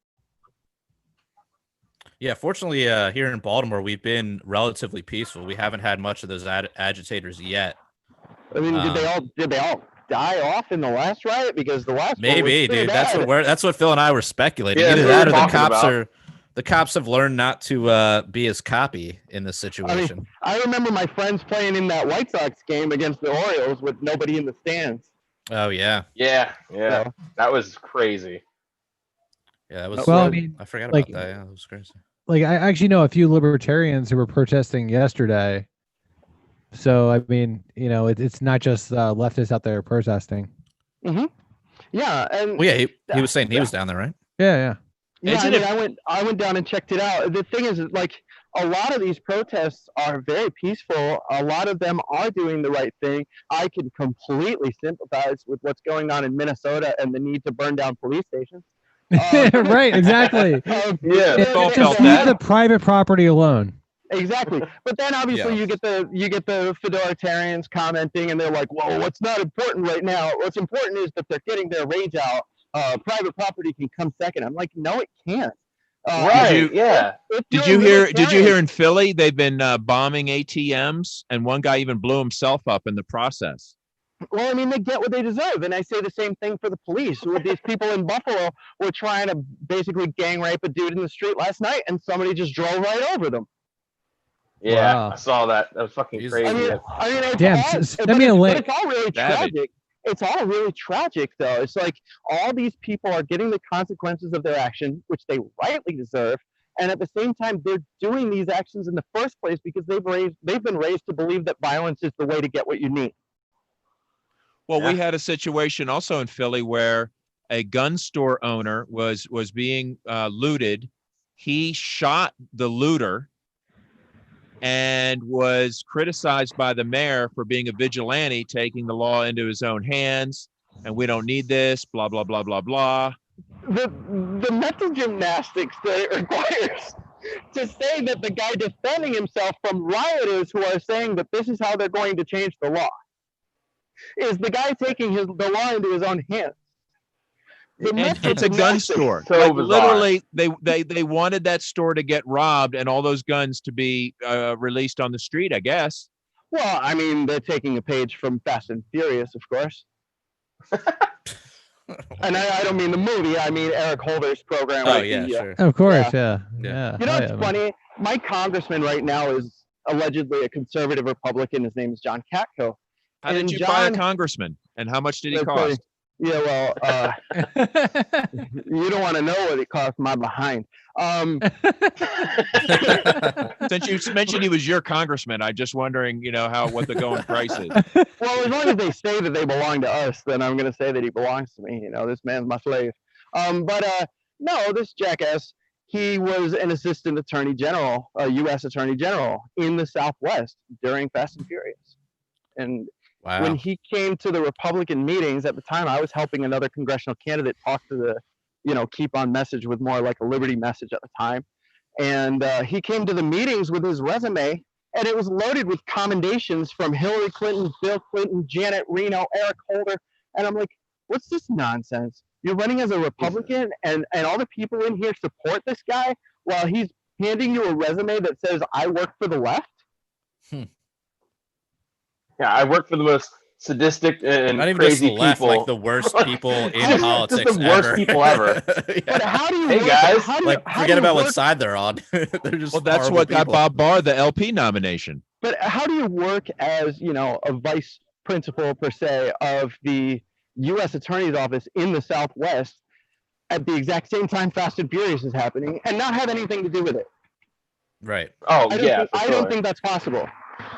Yeah, fortunately, here in Baltimore, we've been relatively peaceful. We haven't had much of those agitators yet. I mean, did they all die off in the last riot? Because the last maybe, one was dude. bad. That's what Phil and I were speculating. Yeah, either that or the cops have learned not to be as coppy in this situation. I remember my friends playing in that White Sox game against the Orioles with nobody in the stands. Oh yeah. Yeah. That was crazy. Yeah, that was. Well, I mean, I forgot about that. Yeah, that was crazy. Like, I actually know a few libertarians who were protesting yesterday. So I mean, you know, it's not just leftists out there protesting. Mm-hmm. Yeah, and well, yeah, he was saying he was down there, right? Yeah. I went down and checked it out. The thing is, like, a lot of these protests are very peaceful. A lot of them are doing the right thing. I can completely sympathize with what's going on in Minnesota and the need to burn down police stations. Right, exactly. Leave the private property alone. Exactly. But then obviously you get the fedoritarians commenting, and they're like, "Well, what's not important right now? What's important is that they're getting their rage out. Private property can come second." I'm like, "No, it can't." Right. Did you hear in Philly they've been bombing ATMs, and one guy even blew himself up in the process? Well, I mean, they get what they deserve, and I say the same thing for the police. These people in Buffalo were trying to basically gang rape a dude in the street last night, and somebody just drove right over them. Yeah, Wow. I saw that. That was fucking Jesus. crazy. It's Damn, all, send me a link. But it's all really Savage. tragic. It's all really tragic, though. It's like all these people are getting the consequences of their action, which they rightly deserve, and at the same time, they're doing these actions in the first place because they've been raised to believe that violence is the way to get what you need. Well, Yeah. we had a situation also in Philly where a gun store owner was being looted. He shot the looter and was criticized by the mayor for being a vigilante, taking the law into his own hands. And we don't need this, blah, blah, blah, blah, blah. The mental gymnastics that it requires to say that the guy defending himself from rioters who are saying that this is how they're going to change the law is the guy taking the law into his own hands. And it's a gun store. So like bizarre. literally, they wanted that store to get robbed and all those guns to be released on the street, I guess. Well, I mean, they're taking a page from Fast and Furious, of course. And I don't mean the movie. I mean Eric Holder's program. Oh like yeah, the, sure. Of course, Yeah. yeah. You know Oh, what's yeah, man. funny? My congressman right now is allegedly a conservative Republican. His name is John Katko. How did And you buy a John- congressman? And how much did he That's cost? funny. Yeah, well, you don't want to know what it cost my behind. Since you mentioned he was your congressman, I'm just wondering, what the going price is. Well, as long as they say that they belong to us, then I'm going to say that he belongs to me. This man's my slave. No, this jackass, he was an assistant attorney general, a U.S. attorney general in the Southwest during Fast and Furious. And Wow. when he came to the Republican meetings at the time, I was helping another congressional candidate talk to the, keep on message with more like a liberty message at the time. And he came to the meetings with his resume, and it was loaded with commendations from Hillary Clinton, Bill Clinton, Janet Reno, Eric Holder. And I'm like, what's this nonsense? You're running as a Republican, and all the people in here support this guy while he's handing you a resume that says, I work for the left? Yeah, I work for the most sadistic and Not even crazy just the left, people. like the worst people in Just politics the worst ever. people ever. Yeah. But how do you Hey, work, guys, how do Like, how do forget you about work, what side they're on. They're just Well, that's horrible what got people. Bob Barr the LP nomination. But how do you work as, a vice principal, per se, of the U.S. Attorney's Office in the Southwest at the exact same time Fast and Furious is happening and not have anything to do with it? Right. Oh, I yeah, don't think that's possible.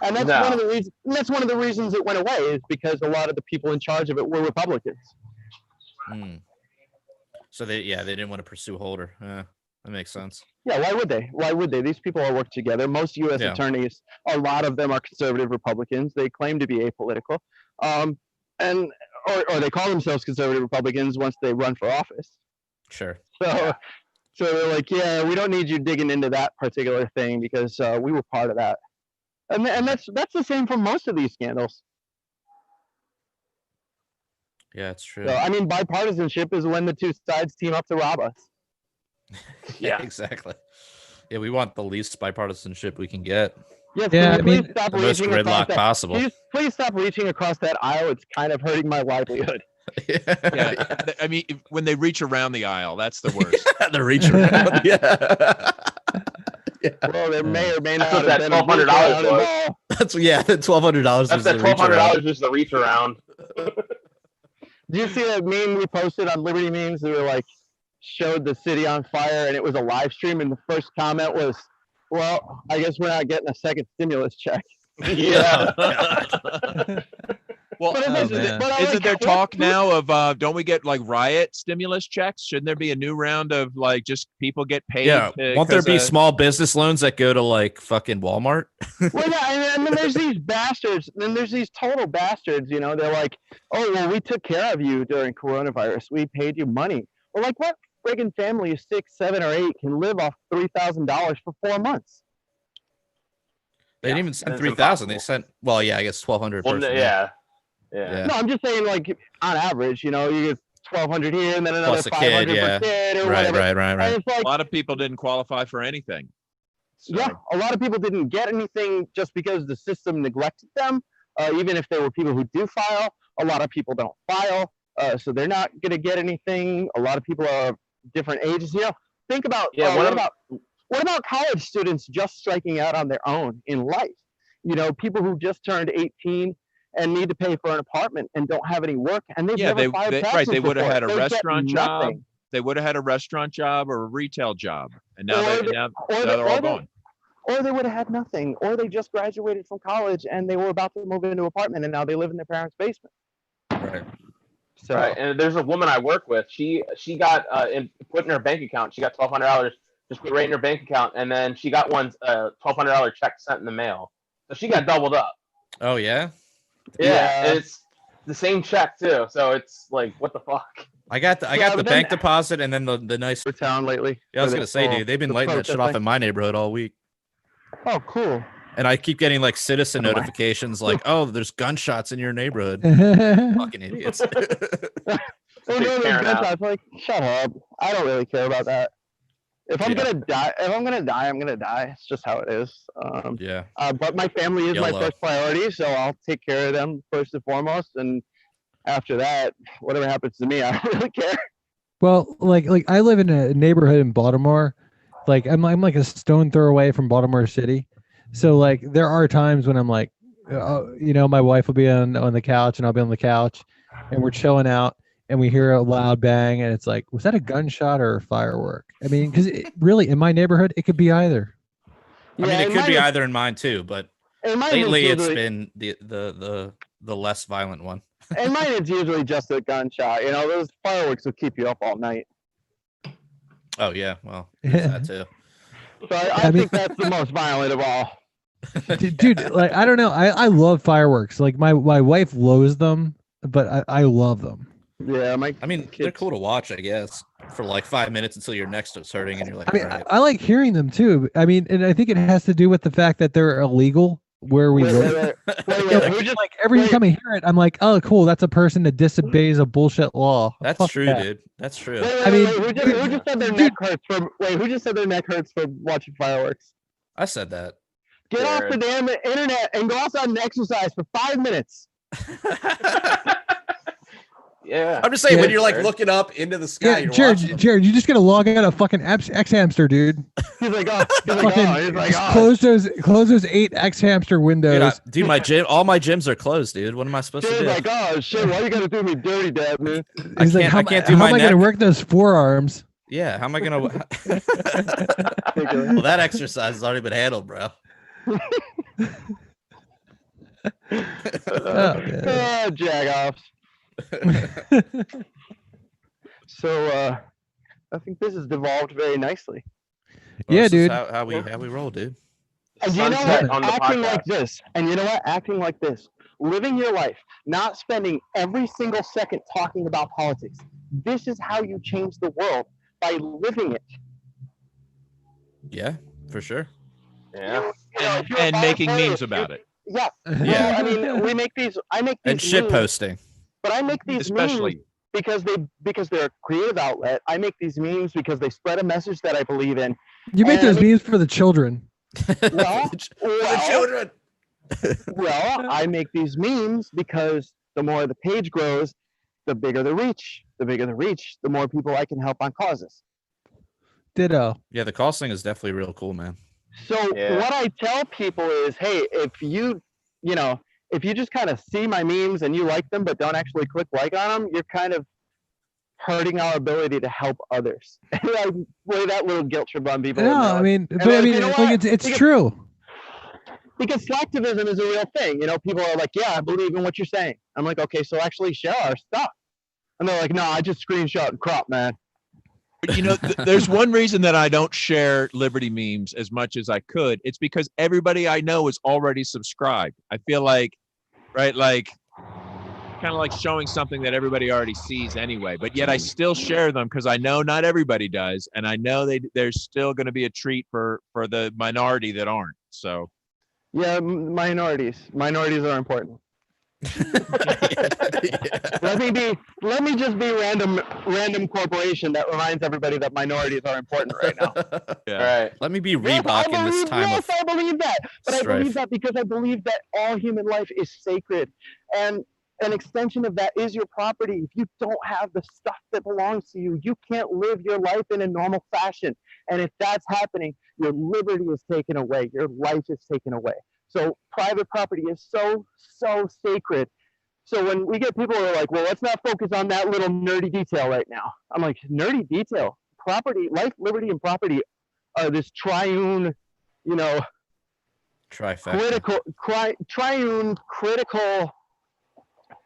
And that's one of the reasons. That's one of the reasons it went away, is because a lot of the people in charge of it were Republicans. Mm. So they didn't want to pursue Holder. That makes sense. Yeah, why would they? Why would they? These people all work together. Most U.S. Yeah. attorneys, a lot of them are conservative Republicans. They claim to be apolitical, or they call themselves conservative Republicans once they run for office. Sure. So they're like, yeah, we don't need you digging into that particular thing because we were part of that. And that's the same for most of these scandals. Yeah, it's true. So, I mean, bipartisanship is when the two sides team up to rob us. Yeah. Exactly. Yeah, we want the least bipartisanship we can get. Yes, Yeah, can you I please stop The most reaching across gridlock that? possible. Please stop reaching across that aisle. It's kind of hurting my livelihood. Yeah, I mean, when they reach around the aisle, that's the worst. They're reaching around. Yeah. Well, there may or may not That's what have that been a $1,200 reach around was. involved. That's $1,200. That's that $1,200 just the reach around. Did you see that meme we posted on Liberty Memes? They were like, showed the city on fire, and it was a live stream, and the first comment was, well, I guess we're not getting a second stimulus check. Yeah. Well, But Oh, isn't, man. but I'm isn't like, there what- talk now of don't we get like riot stimulus checks? Shouldn't there be a new round of like just people get paid? Yeah. Won't there 'cause, be small business loans that go to like fucking Walmart? Well, yeah, and then there's these bastards. Then there's these total bastards. They're like, "Oh, well, we took care of you during coronavirus. We paid you money." Well, like, what friggin' family of 6, 7, or 8 can live off $3,000 for 4 months? They didn't even send 3,000. They sent, well, yeah, I guess 1,200. Well, per person. yeah. Yeah. No, I'm just saying, like, on average, you get 1,200 here and then another Plus a kid, 500 yeah. per kid or Right, whatever. right. And it's a like, lot of people didn't qualify for anything. So, yeah, a lot of people didn't get anything just because the system neglected them. Even if there were people who do file, a lot of people don't file, so they're not going to get anything. A lot of people are of different ages. Think about Yeah, What about college students just striking out on their own in life? You know, people who just turned 18 and need to pay for an apartment and don't have any work, and they've never filed taxes right. They would have had a before. They get restaurant job. nothing. They would have had a restaurant job or a retail job, and now Or they're all gone. Or they would have had nothing, or they just graduated from college and they were about to move into an apartment and now they live in their parents' basement. Right. So, Right, and there's a woman I work with. She got put in her bank account. She got $1,200 just put right in her bank account, and then she got one $1,200 check sent in the mail. So she got doubled up. Oh yeah. Yeah. And it's the same check too. So it's like, what the fuck? I got the bank deposit and then the nice for town lately. Yeah, I was gonna say, dude, they've been lighting that shit off in my neighborhood all week. Oh, cool. And I keep getting like citizen notifications like, oh, there's gunshots in your neighborhood. Fucking idiots. Oh, no, there's gunshots. Like, shut up. I don't really care about that. If I'm gonna die, I'm gonna die. It's just how it is. But my family is my first priority, so I'll take care of them first and foremost. And after that, whatever happens to me, I don't really care. Well, like I live in a neighborhood in Baltimore. Like I'm like a stone throw away from Baltimore City. So like there are times when I'm like, you know, my wife will be on the couch and I'll be on the couch, and we're chilling out, and we hear a loud bang, and it's like, was that a gunshot or a firework? I mean, because really in my neighborhood, it could be either. I mean, it could be either in mine too, but lately it's been the less violent one. And mine is usually just a gunshot. You know, those fireworks will keep you up all night. Oh yeah, well, that too. So I think that's the most violent of all. Dude, like I don't know, I love fireworks. Like my wife loathes them, but I love them. Yeah, I mean, they're cool to watch, I guess, for like 5 minutes until your neck starts hurting and you're like, I mean, all right. I like hearing them too. I mean, and I think it has to do with the fact that they're illegal where we live. Like every time I hear it, I'm like, oh, cool, that's a person that disobeys a bullshit law. That's true, dude. That's true. I mean, who just said their neck hurts from? Wait, who just said their neck hurts from watching fireworks? I said that. Get off the damn internet and go outside and exercise for 5 minutes. Yeah, I'm just saying when you're like looking up into the sky. Yeah, Jared, you just gotta log out of fucking X Hamster, dude. He's like, oh, close those 8 X Hamster windows. Dude, my gym, all my gyms are closed, dude. What am I supposed to do? Like, oh shit, why you gotta do me dirty, Dad, man? I can't do my neck. How am I gonna work those forearms? Yeah, how am I gonna? Well, that exercise has already been handled, bro. Jag-offs. So I think this has devolved very nicely. Well, yeah, dude. How we roll, dude. And you know what? Acting like this. And you know what? Acting like this. Living your life, not spending every single second talking about politics. This is how you change the world, by living it. Yeah, for sure. Yeah. And making memes about it. Yeah. Yeah. I mean, I make these and shit memes, posting. But I make these memes because they're a creative outlet. I make these memes because they spread a message that I believe in. You make those memes for the children. Well, the children. Well, I make these memes because the more the page grows, the bigger the reach. The bigger the reach, the more people I can help on causes. Ditto. Yeah, the cause thing is definitely real cool, man. So what I tell people is, hey, if you just kind of see my memes and you like them but don't actually click like on them, you're kind of hurting our ability to help others. I lay that little guilt trip on people. No, I mean, it's true. Because slacktivism is a real thing. You know, people are like, yeah, I believe in what you're saying. I'm like, okay, so actually share our stuff. And they're like, no, I just screenshot and crop, man. But, you know, there's one reason that I don't share Liberty memes as much as I could. It's because everybody I know is already subscribed. I feel like, right, like kind of like showing something that everybody already sees anyway. But yet I still share them because I know not everybody does. And I know there's still going to be a treat for the minority that aren't. So. Yeah, minorities are important. Let me just be random corporation that reminds everybody that minorities are important right now. Yeah. All right. Let me be Reebok in this time. Yes, I believe that. But strife. I believe that because I believe that all human life is sacred. And an extension of that is your property. If you don't have the stuff that belongs to you, you can't live your life in a normal fashion. And if that's happening, your liberty is taken away. Your life is taken away. So private property is so, so sacred. So when we get people who are like, well, let's not focus on that little nerdy detail right now. I'm like, nerdy detail? Property, life, liberty, and property are this triune, you know, trifecta. triune critical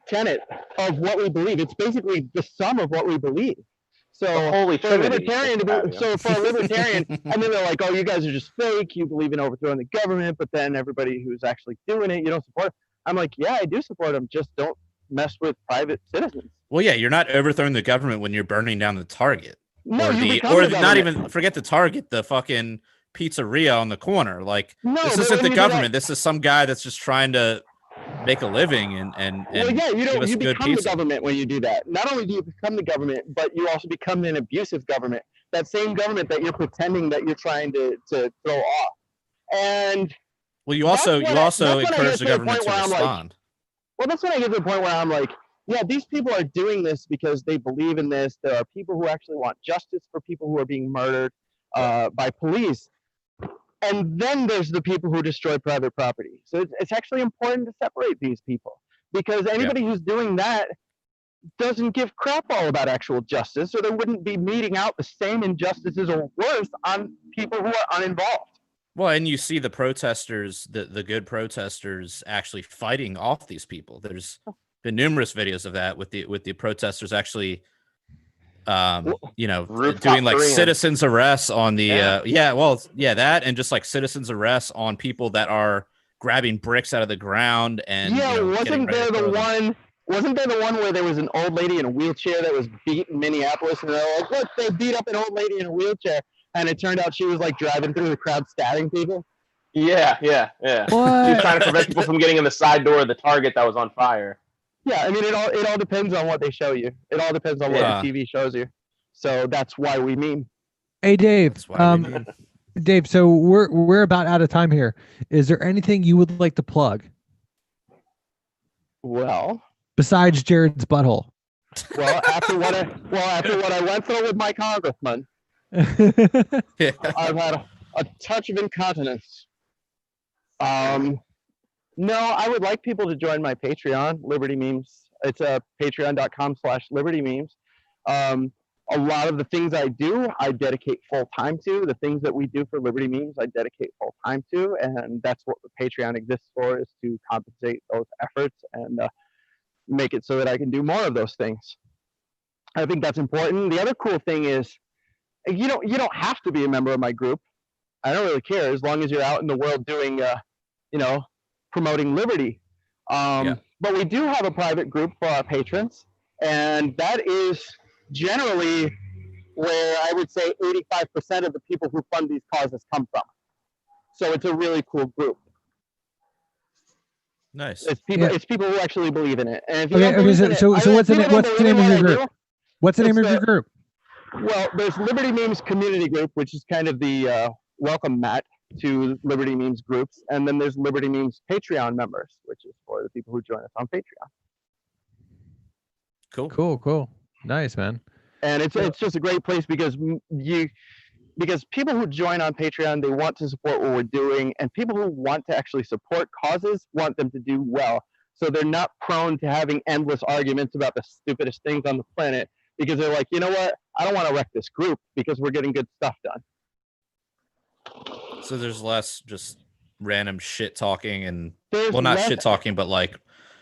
tenet of what we believe. It's basically the sum of what we believe. So for a libertarian and then they're like, oh, you guys are just fake. You believe in overthrowing the government, but then everybody who's actually doing it, you don't support. I'm like, yeah, I do support them. Just don't mess with private citizens. Well, yeah, you're not overthrowing the government when you're burning down the Target. No, or not even forget the Target, the fucking pizzeria on the corner. Like, no, this isn't the government. This is some guy that's just trying to make a living and well, yeah, you become pizza. the government when you do that. Not only do you become the government, but you also become an abusive government. That same government that you're pretending that you're trying to throw off. And well, you also encourage the government to respond. Well, that's when I get to the point where I'm like, yeah, these people are doing this because they believe in this. There are people who actually want justice for people who are being murdered by police. And then there's the people who destroy private property. So it's actually important to separate these people, because anybody who's doing that doesn't give crap all about actual justice, or they wouldn't be meting out the same injustices or worse on people who are uninvolved. Well, and you see the protesters, the good protesters actually fighting off these people. There's been numerous videos of that with the protesters actually doing like citizens arrests on the that, and just like citizens arrests on people that are grabbing bricks out of the ground. And wasn't there the one where there was an old lady in a wheelchair that was beat in Minneapolis, and they're like, look, they beat up an old lady in a wheelchair, and it turned out she was like driving through the crowd stabbing people? Yeah. What? She was trying to prevent people from getting in the side door of the Target that was on fire. Yeah, I mean, it all depends on what they show you. It all depends on what the TV shows you. So that's why we meme. Hey, Dave. Dave, so we're about out of time here. Is there anything you would like to plug? Well, besides Jared's butthole. Well, after what I went through with my congressman, I've had a touch of incontinence. No, I would like people to join my Patreon, Liberty Memes. It's patreon.com/Liberty Memes. A lot of the things I do, I dedicate full time to. The things that we do for Liberty Memes, I dedicate full time to, and that's what the Patreon exists for, is to compensate those efforts and make it so that I can do more of those things. I think that's important. The other cool thing is, you don't have to be a member of my group. I don't really care, as long as you're out in the world doing, promoting liberty. But we do have a private group for our patrons, and that is generally where I would say 85% of the people who fund these causes come from. So it's a really cool group. Nice. It's people who actually believe in it. And so what's the name of your group? What's the name of your group? Well, there's Liberty Memes Community Group, which is kind of the welcome mat to Liberty Memes groups, and then there's Liberty Memes Patreon members, which is for the people who join us on Patreon. Cool. Nice, man. And it's just a great place because people who join on Patreon, they want to support what we're doing, and people who want to actually support causes want them to do well. So they're not prone to having endless arguments about the stupidest things on the planet, because they're like, you know what? I don't want to wreck this group because we're getting good stuff done. So there's less just random shit talking and not shit talking, but like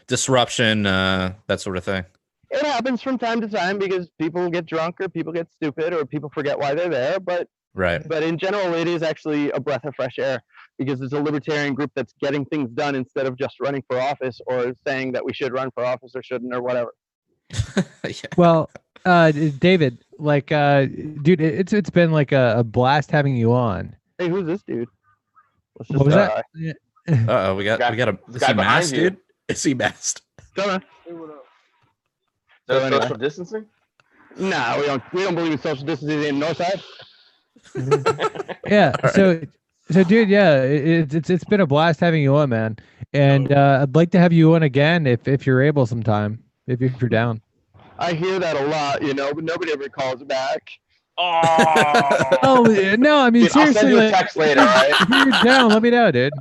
disruption, that sort of thing. It happens from time to time because people get drunk or people get stupid or people forget why they're there. But in general, it is actually a breath of fresh air because it's a libertarian group that's getting things done instead of just running for office or saying that we should run for office or shouldn't or whatever. Well, David, dude, it's been like a blast having you on. Hey, who's this dude? What was that? We got a guy behind you. Dude? Is he masked? Hey, social distancing? Nah, we don't believe in social distancing in Northside. Yeah. So So, dude, yeah, it's been a blast having you on, man. And I'd like to have you on again if you're able sometime, if you're down. I hear that a lot, but nobody ever calls back. Oh no, I mean Dude, I'll send seriously, you a like, text later, right? if you're down, let me know, dude.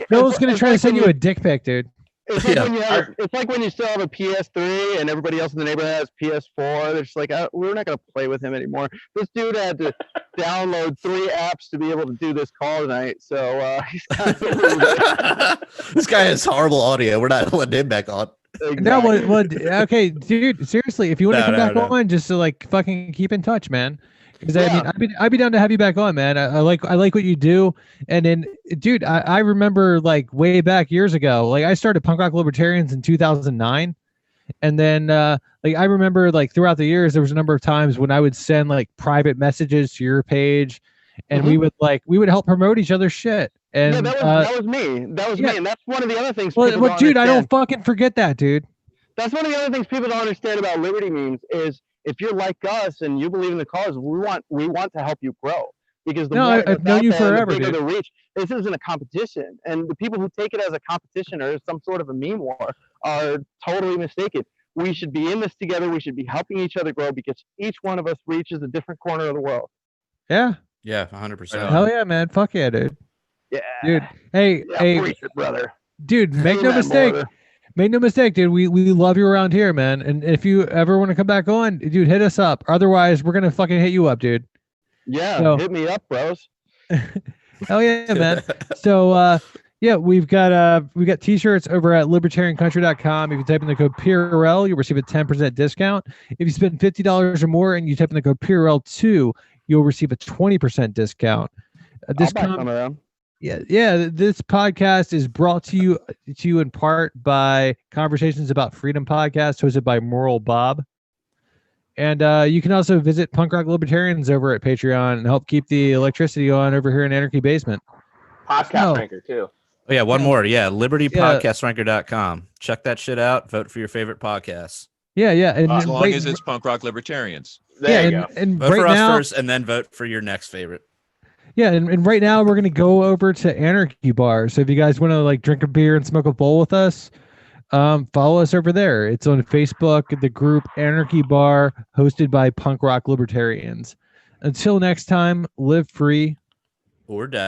Bill's gonna try to send you a dick pic, dude. It's like when you it's like when you still have a PS3 and everybody else in the neighborhood has PS4. They're just like, we're not gonna play with him anymore. This dude had to download 3 apps to be able to do this call tonight. So he's kind of this guy has horrible audio. We're not letting him back on. Exactly. No, okay, dude. Seriously, if you want to come back on, just to like fucking keep in touch, man. Because I mean, I'd be down to have you back on, man. I like what you do, and then, dude, I remember like way back years ago, like I started Punk Rock Libertarians in 2009, and then like I remember like throughout the years there was a number of times when I would send like private messages to your page, and we would help promote each other's shit. And that was me. That was me, and that's one of the other things. Well, dude, I don't fucking forget that, dude. That's one of the other things people don't understand about Liberty memes is if you're like us and you believe in the cause, we want to help you grow because I've known you forever, the bigger dude. the reach. This isn't a competition, and the people who take it as a competition or some sort of a meme war are totally mistaken. We should be in this together. We should be helping each other grow because each one of us reaches a different corner of the world. Yeah. Yeah, 100%. Hell yeah, man. Fuck yeah, dude. Yeah. Dude. Hey, brother. Dude, make no mistake. Make no mistake, dude. We love you around here, man. And if you ever want to come back on, dude, hit us up. Otherwise, we're gonna fucking hit you up, dude. Yeah, hit me up, bros. Hell yeah, man. So yeah, we've got t-shirts over at libertariancountry.com. If you type in the code PRL, you'll receive a 10% discount. If you spend $50 or more and you type in the code PRL2, you'll receive a 20% discount. I'll buy some of them. Yeah. This podcast is brought to you in part by Conversations About Freedom podcast, hosted by Moral Bob. And you can also visit Punk Rock Libertarians over at Patreon and help keep the electricity on over here in Anarchy Basement. Podcast ranker too. Oh yeah, one more. Yeah, libertypodcastranker.com. Check that shit out. Vote for your favorite podcasts. Yeah. And as long as it's Punk Rock Libertarians. There you go. And vote right for us now, first, and then vote for your next favorite. Yeah, and right now we're gonna go over to Anarchy Bar. So if you guys want to like drink a beer and smoke a bowl with us, follow us over there. It's on Facebook, the group Anarchy Bar, hosted by Punk Rock Libertarians. Until next time, live free Or die.